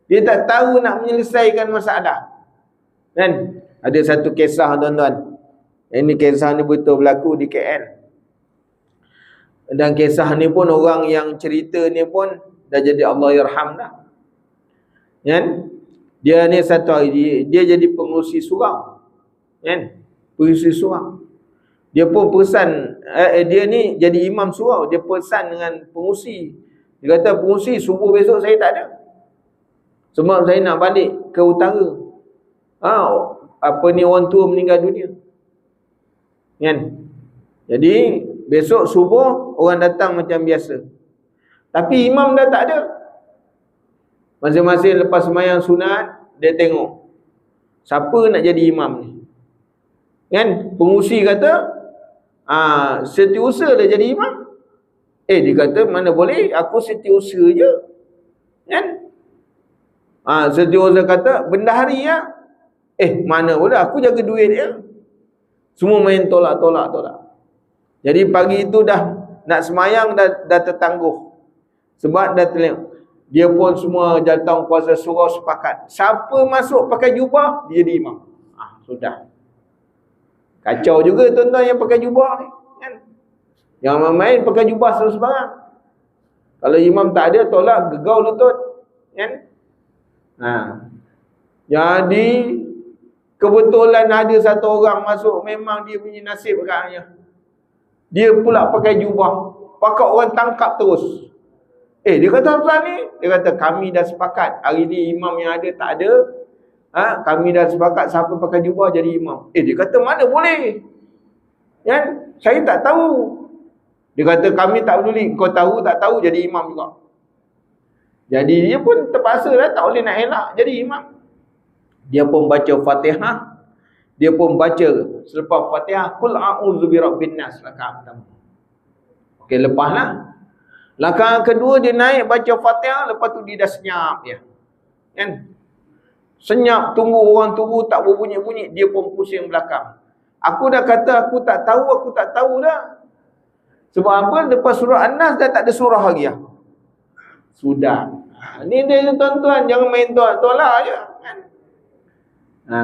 Dia tak tahu nak menyelesaikan masalah. Kan? Ada satu kisah tuan-tuan. Ini kisah ni betul berlaku di KL. Dan kisah ni pun orang yang cerita ni pun dah jadi Allah yarham dah. Kan? Dia ni satu hari dia jadi pengurusi surau. Kan? Pengurusi surau. Dia pun pesan dia ni jadi imam surau, dia pesan dengan pengurusi. Dia kata, pengurusi, subuh besok saya tak ada. Sebab saya nak balik ke utara. Apa ni, orang tua meninggal dunia. Kan? Jadi besok subuh orang datang macam biasa. Tapi imam dah tak ada. Masing-masing lepas sembahyang sunat, dia tengok siapa nak jadi imam ni. Kan? Pengurusi kata, setiausaha dah jadi imam. Dia kata, mana boleh, aku setiausaha je. Kan? Setiausaha kata, bendahari ya. Mana boleh, aku jaga duit dia. Semua main tolak. Jadi pagi itu dah nak semayang dah tertangguh. Sebab dah terlewat. Dia pun semua datang puasa surau sepakat. Siapa masuk pakai jubah, dia jadi imam. Sudah. Kacau juga tuan-tuan yang pakai jubah ni. Kan? Yang main pakai jubah sembarang. Kalau imam tak ada, tolak, gegau lutut. Kan? Jadi kebetulan ada satu orang masuk, memang dia punya nasib agaknya. Dia pula pakai jubah. Pakat orang tangkap terus. Dia kata apa ni? Dia kata, kami dah sepakat. Hari ni imam yang ada tak ada. Kami dah sepakat siapa pakai jubah jadi imam. Dia kata, mana boleh? Kan? Saya tak tahu. Dia kata, kami tak peduli. Kau tahu tak tahu jadi imam juga. Jadi dia pun terpaksa lah, tak boleh nak elak jadi imam. Dia pun baca Fatihah. Dia pun baca selepas Fatihah, Qul a'udzu birabbin nas, rakaat pertama. Okey, lepaslah. Rakaat kedua dia naik baca Fatihah, lepas tu dia dah senyap dia. Kan? Senyap, tunggu orang tunggu tak berbunyi-bunyi, dia pun pusing belakang. Aku dah kata aku tak tahu dah. Sebab apa? Lepas surah An-Nas dah tak ada surah lagi lah. Sudah. Ni dia tuan-tuan, jangan main tolak je. Kan?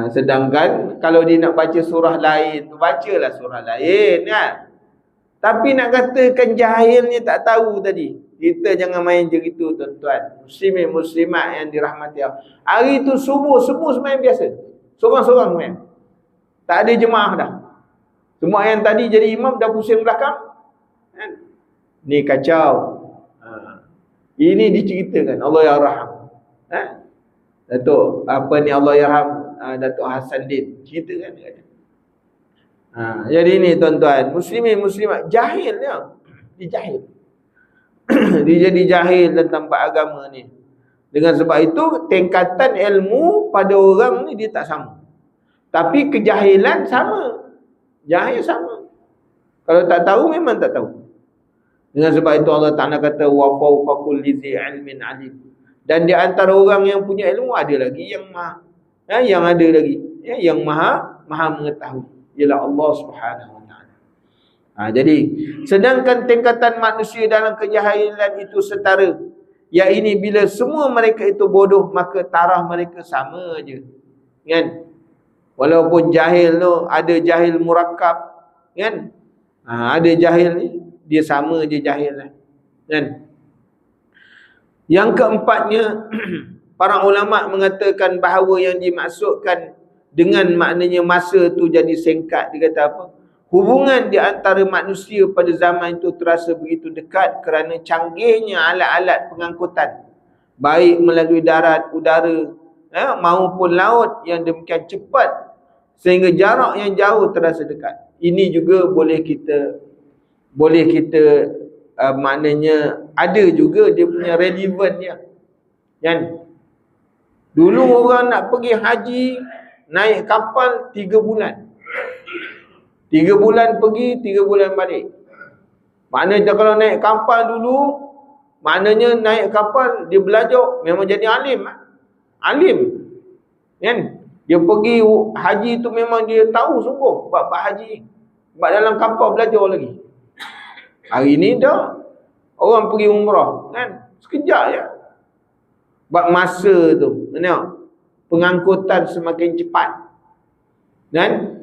Sedangkan kalau dia nak baca surah lain, bacalah surah lain kan. Tapi nak katakan jahilnya tak tahu tadi. Kita jangan main je gitu tuan-tuan. Muslimin muslimat yang dirahmati Allah. Hari tu subuh semua sembahyang biasa. Sorang-sorang sembahyang. Tak ada jemaah dah. Semua yang tadi jadi imam dah pusing belakang. Kan? Ni kacau. Ini diceritakan Allah ya raham. Datuk Allah ya raham, Datuk Hasan Din ceritakan dia. Jadi ni tuan-tuan, muslimin muslimat jahil dia. Dia jahil. Dia jadi jahil tentang agama ni. Dengan sebab itu tingkatan ilmu pada orang ni dia tak sama. Tapi kejahilan sama. Jahil sama. Kalau tak tahu memang tak tahu. Dengan sebab itu Allah Ta'ala kata wa fawqa kulli dzi ilmin alim. Dan di antara orang yang punya ilmu ada lagi yang maha yang maha mengetahui, ialah Allah Subhanahu wa taala. Jadi sedangkan tingkatan manusia dalam kejahilan itu setara. Yang ini bila semua mereka itu bodoh, maka taraf mereka sama aja. Kan? Walaupun jahil tu ada jahil murakkab, kan? Ada jahil ni dia sama je jahil lah. Kan? Yang keempatnya, para ulama mengatakan bahawa yang dimaksudkan dengan maknanya masa tu jadi singkat. Dia kata apa? Hubungan di antara manusia pada zaman itu terasa begitu dekat kerana canggihnya alat-alat pengangkutan, baik melalui darat, udara maupun laut yang demikian cepat sehingga jarak yang jauh terasa dekat. Ini juga boleh kita maknanya ada juga dia punya relevan dia. Kan? Dulu orang nak pergi haji naik kapal 3 bulan. 3 bulan pergi, 3 bulan balik. Maknanya kalau naik kapal dulu, maknanya naik kapal dia belajar memang jadi alim. Alim. Kan? Dia pergi haji tu memang dia tahu sungguh bab haji. Sebab dalam kapal belajar lagi. Hari ni dah orang pergi umrah, kan? Sekejap je. Bab masa tu, tengok. Pengangkutan semakin cepat. Dan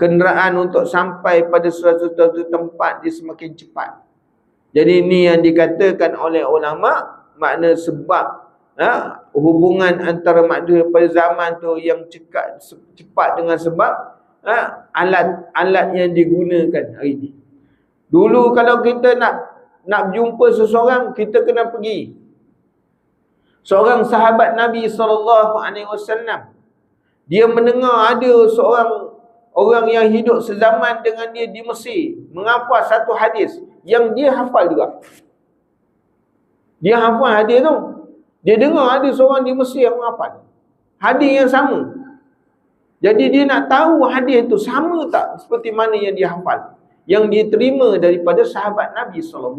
kenderaan untuk sampai pada suatu tempat dia semakin cepat. Jadi ni yang dikatakan oleh ulama, makna sebab hubungan antara makna pada zaman tu yang cepat dengan sebab alat yang digunakan hari ni. Dulu kalau kita nak jumpa seseorang, kita kena pergi. Seorang sahabat Nabi SAW, dia mendengar ada seorang orang yang hidup sezaman dengan dia di Mesir menghafal satu hadis yang dia hafal juga. Dia hafal hadis tu. Dia dengar ada seorang di Mesir yang menghafal hadis yang sama. Jadi dia nak tahu hadis tu sama tak seperti mana yang dia hafal, yang dia terima daripada sahabat Nabi SAW.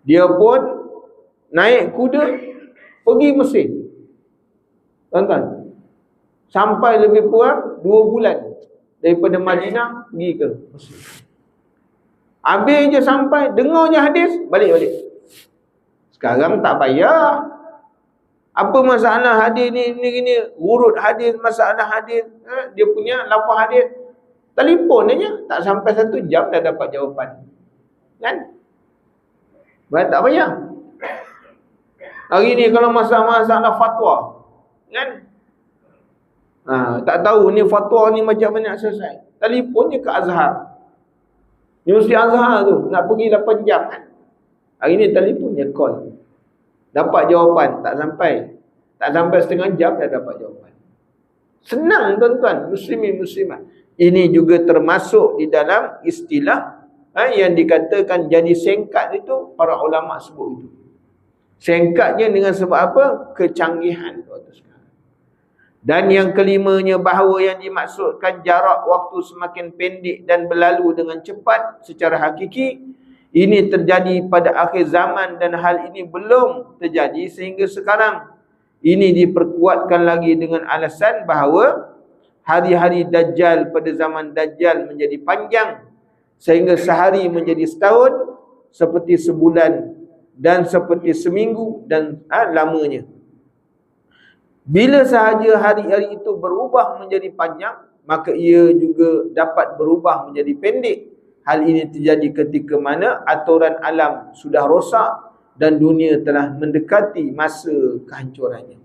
Dia pun naik kuda pergi Mesir. Tuan-tuan, sampai lebih kurang 2 bulan daripada Madinah pergi ke Mesir. Habis je sampai, dengar je hadis, balik. Sekarang tak payah. Apa masalah hadis ni, urut hadis, masalah hadis, dia punya lafaz hadis, telefon aja, tak sampai 1 jam dah dapat jawapan. Kan? Tak payah. Hari ni kalau masalah fatwa, kan? Tak tahu ni fatwa ni macam mana nak selesai, telefonnya ke Azhar, Universiti Azhar tu, nak pergi 8 jam kan. Hari ni telefonnya call, dapat jawapan, tak sampai setengah jam dah dapat jawapan. Senang tuan-tuan, muslimin muslimat. Ini juga termasuk di dalam istilah yang dikatakan jadi singkat itu, para ulama sebut itu. Singkatnya dengan sebab apa? Kecanggihan waktu sekarang. Dan yang kelimanya, bahawa yang dimaksudkan jarak waktu semakin pendek dan berlalu dengan cepat secara hakiki, ini terjadi pada akhir zaman dan hal ini belum terjadi sehingga sekarang. Ini diperkuatkan lagi dengan alasan bahawa hari-hari Dajjal pada zaman Dajjal menjadi panjang sehingga sehari menjadi setahun, seperti sebulan dan seperti seminggu dan lamanya. Bila sahaja hari-hari itu berubah menjadi panjang, maka ia juga dapat berubah menjadi pendek. Hal ini terjadi ketika mana aturan alam sudah rosak dan dunia telah mendekati masa kehancurannya.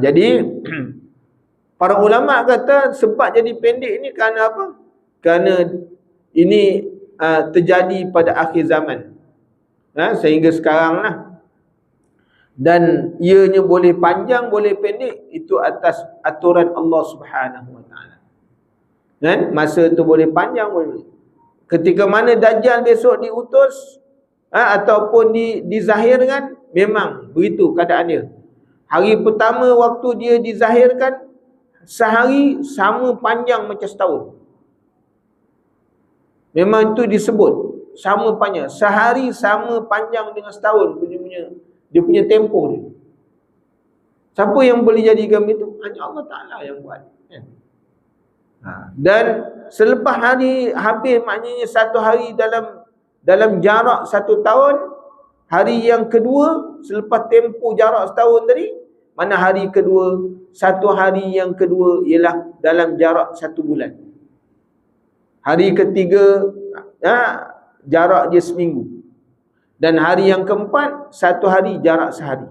Jadi para ulama kata sebab jadi pendek ini kerana apa? Kerana ini terjadi pada akhir zaman, sehingga sekarang lah. Dan ianya boleh panjang, boleh pendek, itu atas aturan Allah Subhanahu Wa Taala. Kan? Masa tu boleh panjang, boleh. Ketika mana Dajjal besok diutus ataupun dizahirkan, memang begitu keadaan dia. Hari pertama waktu dia dizahirkan, sehari sama panjang macam setahun. Memang itu disebut sama panjang. Sehari sama panjang dengan setahun dia punya tempoh dia. Siapa yang boleh jadikan itu? Hanya Allah Ta'ala yang buat. Dan selepas hari habis, maknanya satu hari dalam jarak 1 tahun, hari yang kedua selepas tempoh jarak setahun tadi, mana hari kedua, satu hari yang kedua ialah dalam jarak 1 bulan. Hari ketiga jarak dia seminggu. Dan hari yang keempat, 1 hari jarak sehari.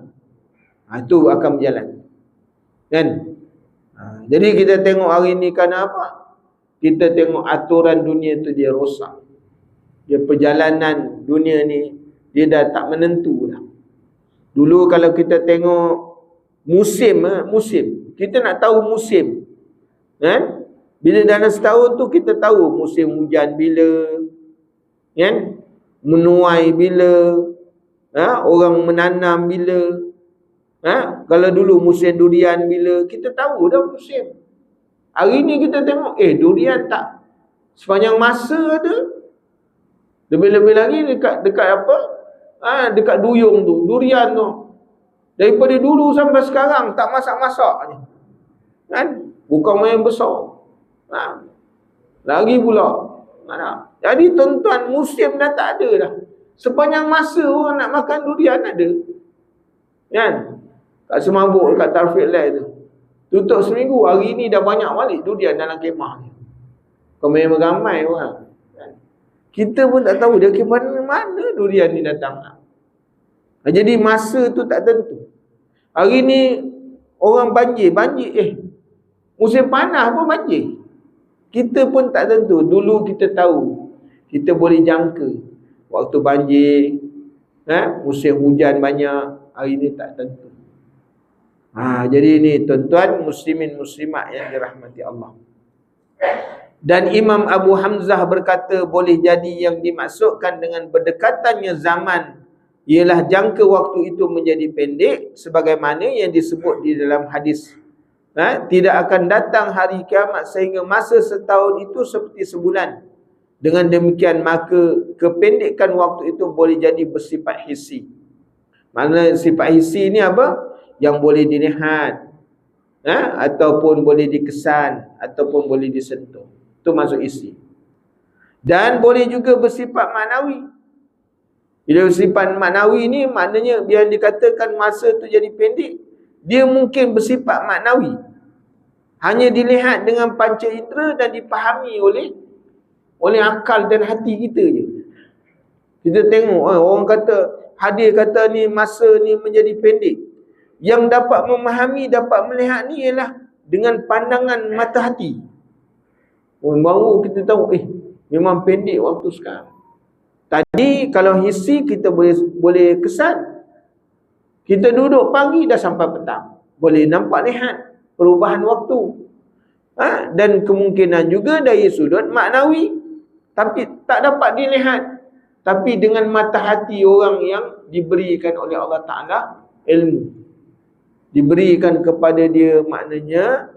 Itu akan berjalan. Kan? Jadi kita tengok hari ni kerana apa? Kita tengok aturan dunia tu dia rosak. Dia perjalanan dunia ni, dia dah tak menentu dah. Dulu kalau kita tengok musim, kita nak tahu musim. Kan? Bila dalam setahun tu kita tahu musim hujan bila, kan? Menuai bila, orang menanam bila. Kalau dulu musim durian bila, kita tahu dah musim. Hari ni kita tengok, durian tak sepanjang masa ada. Lebih-lebih lagi dekat apa? Dekat duyung tu, durian tu. Daripada dulu sampai sekarang tak masak-masak je. Kan? Bukan main besar. Lagi pula. Jadi tuan-tuan, musim dah tak ada dah. Sepanjang masa orang nak makan durian ada. Kan? Kat Semabuk, dekat Tarfiq Lai tu, tutup seminggu, hari ni dah banyak balik durian dalam kemah ni. Kau memang ramai orang. Kan? Kita pun tak tahu dia ke mana mana durian ni datang. Jadi masa tu tak tentu. Hari ni orang banjir, musim panas pun banjir. Kita pun tak tentu. Dulu kita tahu, kita boleh jangka waktu banjir, musim hujan banyak. Hari ni tak tentu. Jadi ni tuan-tuan muslimin muslimat yang dirahmati Allah. Dan Imam Abu Hamzah berkata, boleh jadi yang dimaksudkan dengan berdekatannya zaman ialah jangka waktu itu menjadi pendek, sebagaimana yang disebut di dalam hadis. Tidak akan datang hari kiamat sehingga masa setahun itu seperti sebulan. Dengan demikian maka kependekan waktu itu boleh jadi bersifat hissi. Mana sifat hissi ni apa? Yang boleh dilihat, ataupun boleh dikesan, ataupun boleh disentuh. Itu maksud hissi. Dan boleh juga bersifat maknawi. Bila bersifat maknawi ni maknanya biar dikatakan masa tu jadi pendek, dia mungkin bersifat maknawi. Hanya dilihat dengan panca indera dan dipahami oleh akal dan hati kita je. Kita tengok orang kata, hadir kata ni masa ni menjadi pendek. Yang dapat memahami, dapat melihat ni ialah dengan pandangan mata hati. Baru kita tahu memang pendek waktu sekarang. Tadi kalau hissi kita boleh kesan. Kita duduk pagi dah sampai petang. Boleh nampak lihat perubahan waktu. Dan kemungkinan juga dari sudut maknawi. Tapi tak dapat dilihat. Tapi dengan mata hati orang yang diberikan oleh Allah Ta'ala ilmu. Diberikan kepada dia maknanya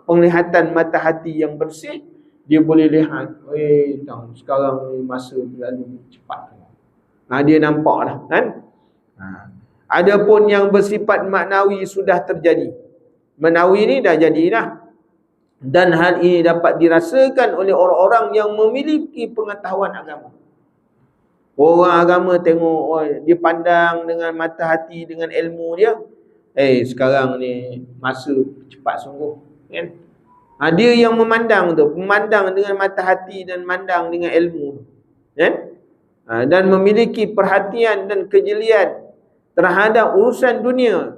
penglihatan mata hati yang bersih. Dia boleh lihat, sekarang ni masa berlalu cepat. Dia nampak lah kan. Adapun yang bersifat maknawi sudah terjadi. Maknawi ni dah jadi dah. Dan hal ini dapat dirasakan oleh orang-orang yang memiliki pengetahuan agama. Orang agama tengok, dia pandang dengan mata hati, dengan ilmu dia. Sekarang ni masa cepat sungguh kan. Dia yang memandang dengan mata hati dan memandang dengan ilmu kan? Dan memiliki perhatian dan kejelian terhadap urusan dunia.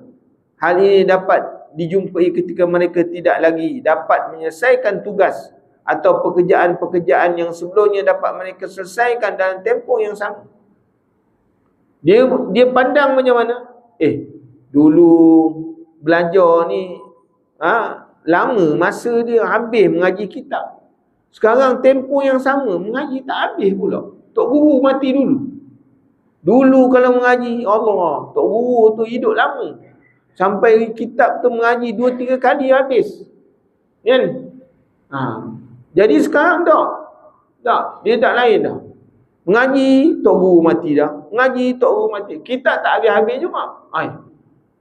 Hal ini dapat dijumpai ketika mereka tidak lagi dapat menyelesaikan tugas atau pekerjaan-pekerjaan yang sebelumnya dapat mereka selesaikan dalam tempoh yang sama. Dia pandang macam mana? Dulu belajar ni lama masa dia habis mengaji kitab. Sekarang tempoh yang sama mengaji tak habis pula. Tok Guru mati dulu. Dulu kalau mengaji, Allah, Tok Guru tu hidup lama. Sampai kitab tu mengaji 2-3 kali habis. Kan? Jadi sekarang tak, dia tak lain dah. Mengaji, Tok Guru mati dah. Mengaji, Tok Guru mati. Kitab tak habis-habis juga.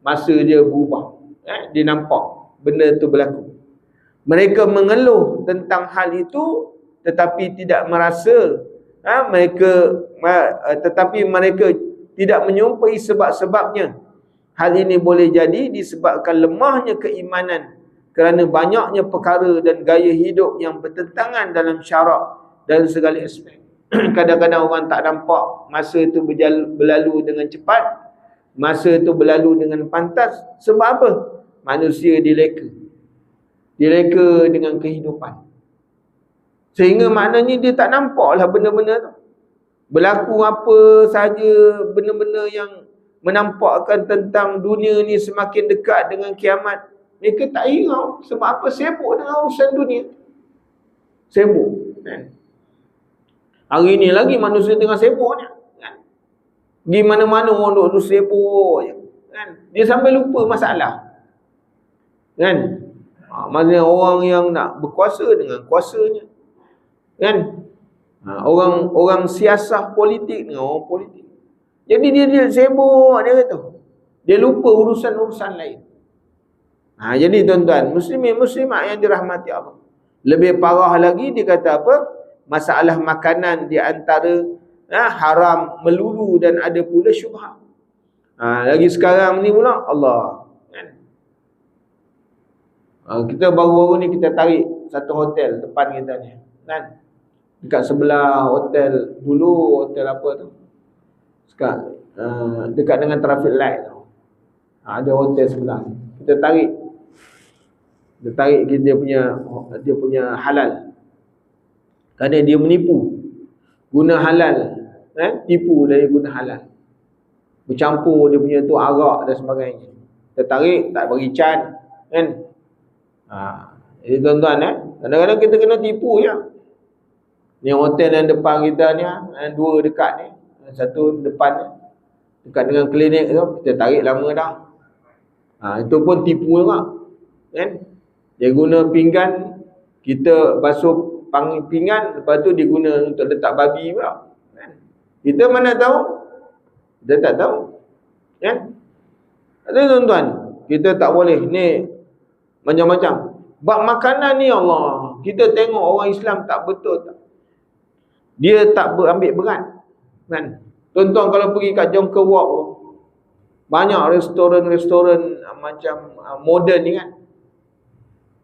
Masa dia berubah. Dia nampak benda tu berlaku. Mereka mengeluh tentang hal itu tetapi tidak merasa tetapi mereka tidak menyumpai sebab-sebabnya. Hal ini boleh jadi disebabkan lemahnya keimanan kerana banyaknya perkara dan gaya hidup yang bertentangan dalam syarak dalam segala aspek. Kadang-kadang orang tak nampak masa itu berlalu dengan cepat, masa itu berlalu dengan pantas. Sebab apa? Manusia dileka dengan kehidupan. Sehingga maknanya dia tak nampak lah benda-benda tu. Berlaku apa saja benda-benda yang menampakkan tentang dunia ni semakin dekat dengan kiamat. Mereka tak hirau. Sebab apa? Sibuk dengan urusan dunia. Sibuk. Hari ni lagi manusia tengah sibuk ni. Di mana-mana orang duduk sibuk je. Dia sampai lupa masalah. Kan? Maksudnya orang yang nak berkuasa dengan kuasanya. Kan? Orang siasah politik dengan orang politik. Jadi dia sibuk, dia kata. Dia lupa urusan-urusan lain. Jadi tuan-tuan, muslimin muslimat yang dirahmati Allah. Lebih parah lagi dia kata apa? Masalah makanan di antara haram melulu dan ada pula syubhat. Lagi sekarang ni pula Allah. Kita baru-baru ni kita tarik satu hotel depan kita ni. Kan? dekat sebelah hotel dulu, hotel apa tu? Dekat dengan traffic light tu. Ada hotel sebelah. Kita tarik dia punya halal. Kerana dia menipu. Guna halal, tipu dari guna halal. Bercampur dia punya tu arak dan sebagainya. Kita tarik, tak bagi can, kan? Jadi tuan-tuan, kadang-kadang kita kena tipu je. Ni hotel yang depan kita ni, dua dekat ni, satu depan ni, dekat dengan klinik tu, kita tarik lama dah. Itu pun tipu juga, kan? Dia guna pinggan, kita basuh pinggan, lepas tu dia guna untuk letak babi pula, kan? Kita mana tahu? Kita tak tahu, kan? Ada tuan-tuan, kita tak boleh ni macam-macam. Bab makanan ni Allah, kita tengok orang Islam tak betul tak? Dia tak ambil berat, kan? Tuan-tuan kalau pergi kat Jonker Walk, banyak restoran-restoran macam moden ni kan,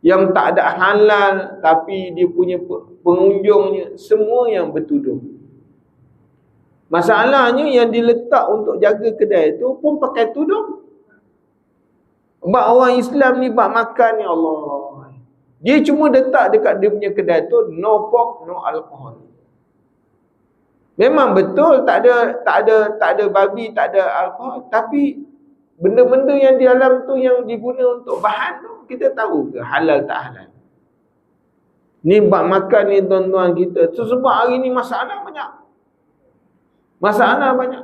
yang tak ada halal, tapi dia punya pengunjungnya semua yang bertudung. Masalahnya yang diletak untuk jaga kedai tu pun pakai tudung. Bab orang Islam ni, bab makan ni Allah, dia cuma letak dekat dia punya kedai tu no pork, no alcohol. Memang betul tak ada babi, tak ada alkohol, tapi benda-benda yang di dalam tu yang diguna untuk bahan tu, kita tahu ke halal tak halal? Ni bab makan ni tuan-tuan kita. Sebab hari ni masalah banyak. Masalah banyak.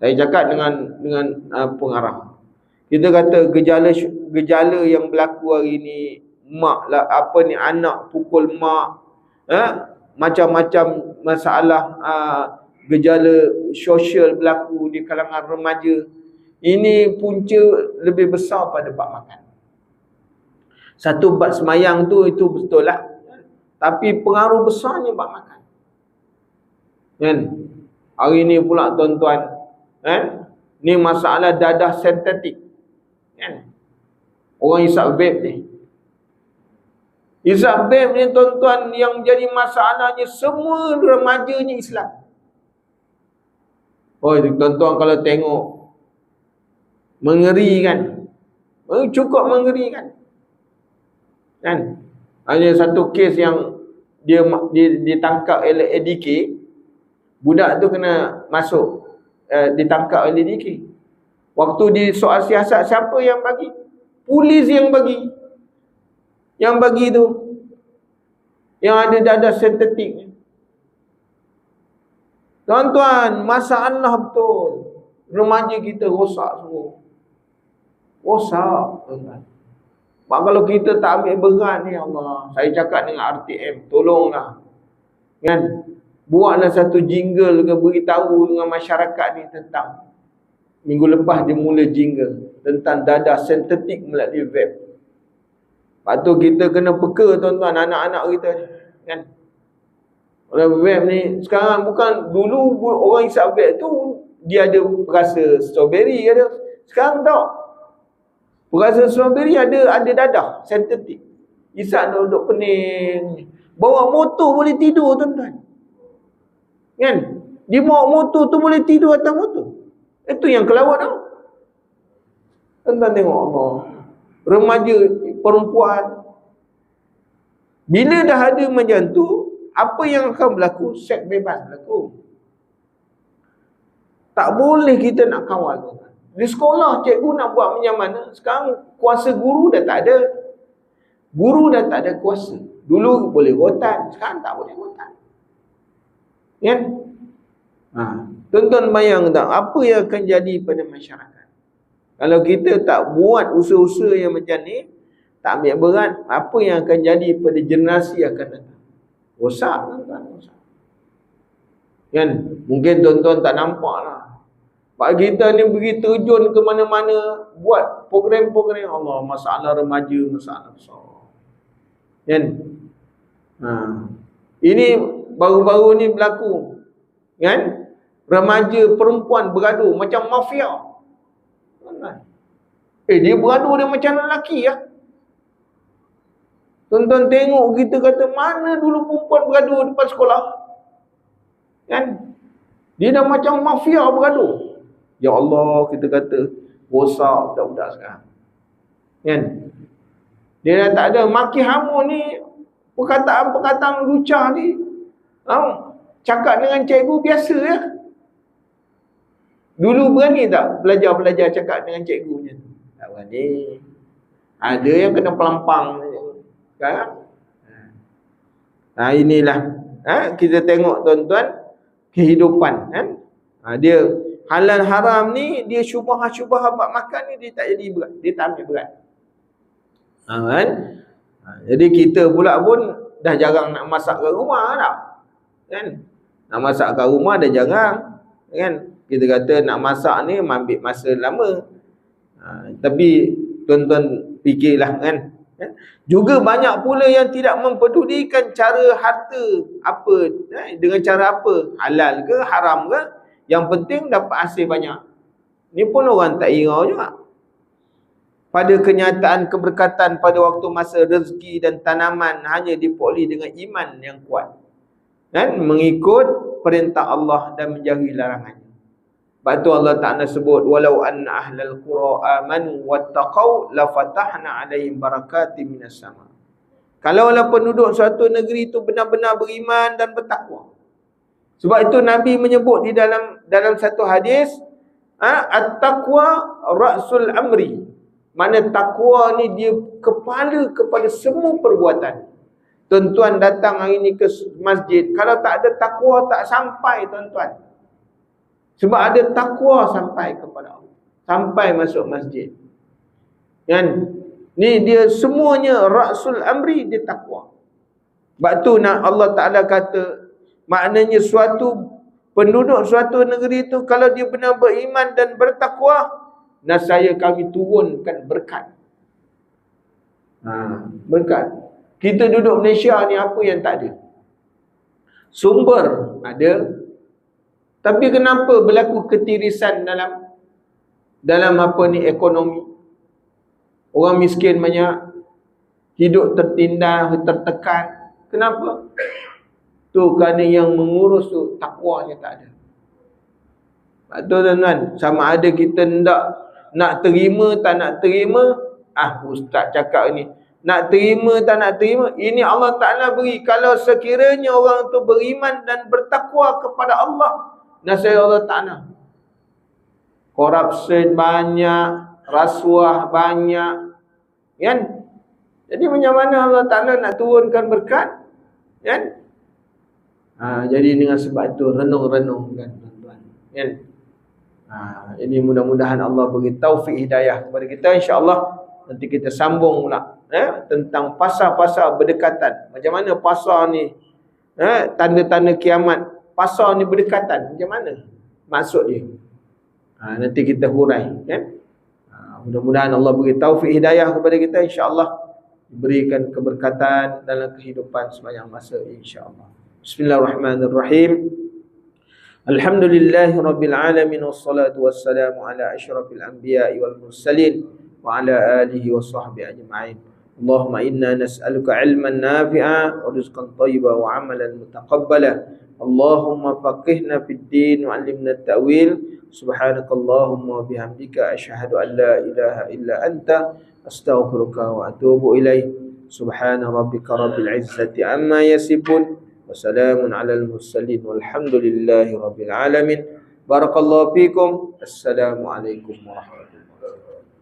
Saya cakap dengan pengarah. Kita kata gejala yang berlaku hari ni, mak lah, apa ni, anak pukul mak, macam-macam masalah, gejala sosial berlaku di kalangan remaja. Ini punca lebih besar pada bab makan. Satu bab semayang tu, itu betul lah, tapi pengaruh besarnya bab makan, kan? Hari ni pula tuan-tuan, ni masalah dadah sintetik, kan? Orang isap vape ni, isap vape ni tuan-tuan, yang jadi masalahnya semua remajanya Islam. Oh tuan-tuan kalau tengok, mengerikan, cukup mengerikan, kan? Hanya satu kes yang dia ditangkap oleh ADK. Budak tu kena masuk, ditangkap oleh ADK. Waktu di soal siasat, siapa yang bagi? Polis yang bagi. Yang bagi tu, yang ada dadah sintetik. Tuan-tuan, masalah betul. Remaja kita rosak semua. Rosak, tuan-tuan. Mak, kalau kita tak ambil berat ni, Allah, saya cakap dengan RTM, tolonglah, kan? Buatlah satu jingle ke, beritahu dengan masyarakat ni tentang, minggu lepas dia mula jingle tentang dadah sintetik melalui vape. Lepas tu kita kena peka tuan-tuan, anak-anak kita, kan? Oleh vape ni sekarang, bukan dulu orang isap vape tu dia ada perasa strawberry ada. Sekarang tak. Perasa strawberry ada dadah sintetik. Isap duduk pening. Bawa motor boleh tidur tuan-tuan, kan? Dia bawa motor tu boleh tidur atas motor. Itu yang kelawat tau. Tuan-tuan tengok Allah. Remaja perempuan, bila dah ada macam tu, apa yang akan berlaku? Seks bebas berlaku. Tak boleh kita nak kawal tu. Di sekolah cikgu nak buat macam mana? Sekarang kuasa guru dah tak ada. Guru dah tak ada kuasa. Dulu boleh rotan, sekarang tak boleh rotan, kan? Tuan-tuan bayang tak apa yang akan jadi pada masyarakat kalau kita tak buat usaha-usaha yang macam ni, tak ambil berat, apa yang akan jadi pada generasi akan datang? Rosak, tuan-tuan, rosak, kan? Mungkin tuan-tuan tak nampak lah. Pak kita ni pergi terjun ke mana-mana, buat program-program, Allah, masalah remaja, masalah besar, kan? Ini baru-baru ni berlaku, kan? Remaja perempuan bergaduh macam mafia. Dia bergaduh dia macam lelaki ya. Tuan-tuan tengok kita kata mana dulu perempuan bergaduh depan sekolah. Kan? Dia dah macam mafia bergaduh. Ya Allah, kita kata rosak budak-budak sekarang. Kan? Dia dah tak ada. Maki hamun ni, perkataan-perkataan lucah ni, cakap dengan cikgu biasa ya. Dulu berani tak pelajar-pelajar cakap dengan cikgunya? Tak berani. Ada yang kena pelampang. Sekarang inilah kita tengok tuan-tuan kehidupan kan. Dia halal haram ni, dia syubhah-syubhah bab makan ni, dia tak jadi berat, dia tak ambil berat. Kan? Jadi kita pula pun dah jarang nak masak kat rumah dah. Kan? Nak masak kat rumah dah jarang. Kan? Kita kata nak masak ni ambil masa lama. Tapi tuan-tuan fikirlah kan. Juga banyak pula yang tidak mempedulikan cara harta apa, dengan cara apa, halal ke haram ke, yang penting dapat hasil banyak. Ni pun orang tak hirau juga. Pada kenyataan keberkatan pada waktu masa rezeki dan tanaman hanya diperoleh dengan iman yang kuat, kan, mengikut perintah Allah dan menjauhi larangannya. Sebab tu Allah Ta'ala sebut, walau anna ahlal qura amanu wattaqau lafatahna alaihim barakatim minas sama. Kalaulah penduduk suatu negeri itu benar-benar beriman dan bertakwa. Sebab itu Nabi menyebut di dalam satu hadis, at-taqwa ra'sul amri. Mana takwa ni dia kepala kepada semua perbuatan. Tuan-tuan datang hari ni ke masjid, kalau tak ada takwa tak sampai tuan-tuan. Sebab ada takwa sampai kepada Allah, sampai masuk masjid. Kan? Ni dia semuanya ra'sul amri, dia takwa. Sebab tu Allah Ta'ala kata, maknanya penduduk suatu negeri itu kalau dia benar beriman dan bertakwa, nascaya kami turunkan berkat. Berkat. Kita duduk Malaysia ni apa yang tak ada? Sumber ada. Tapi kenapa berlaku ketirisan dalam apa ni ekonomi? Orang miskin banyak, hidup tertindas, tertekan. Kenapa? Tu kerana yang mengurus tu takwanya tak ada. Betul tuan-tuan, sama ada kita nak terima tak nak terima, ustaz cakap ni, nak terima tak nak terima, ini Allah Ta'ala beri. Kalau sekiranya orang tu beriman dan bertakwa kepada Allah, nasib Allah Ta'ala, korupsi banyak, rasuah banyak, kan? Jadi macam mana Allah Ta'ala nak turunkan berkat, kan? Jadi dengan sebab itu renung-renung kan tuan-tuan, kan? Ini mudah-mudahan Allah beri taufik hidayah kepada kita. InsyaAllah nanti kita sambung pula tentang pasal-pasal berdekatan. Macam mana pasal ni, tanda-tanda kiamat, pasal ni berdekatan, macam mana maksud dia? Nanti kita hurai, kan? Mudah-mudahan Allah beri taufik hidayah kepada kita, insya-Allah berikan keberkatan dalam kehidupan sepanjang masa, insya-Allah. Bismillahirrahmanirrahim. Alhamdulillahi rabbil alamin, wassalatu wassalamu ala asyrafil anbiya'i wal mursalin wa ala alihi wa sahbihi ajma'in. Allahumma inna nas'aluka ilman nafi'a wa rizqan thayyiban wa amalan mutaqabbala. Allahumma faqihna fid din wa 'allimna at-ta'wil. Subhanakallahumma wa bihamdika asyhadu an la ilaha illa anta astaghfiruka wa atubu ilaik. Subhana rabbika rabbil izzati amma yasifun wa salamun 'alal mursalin walhamdulillahi rabbil alamin. Barakallahu fikum. Assalamualaikum warahmatullahi wabarakatuh.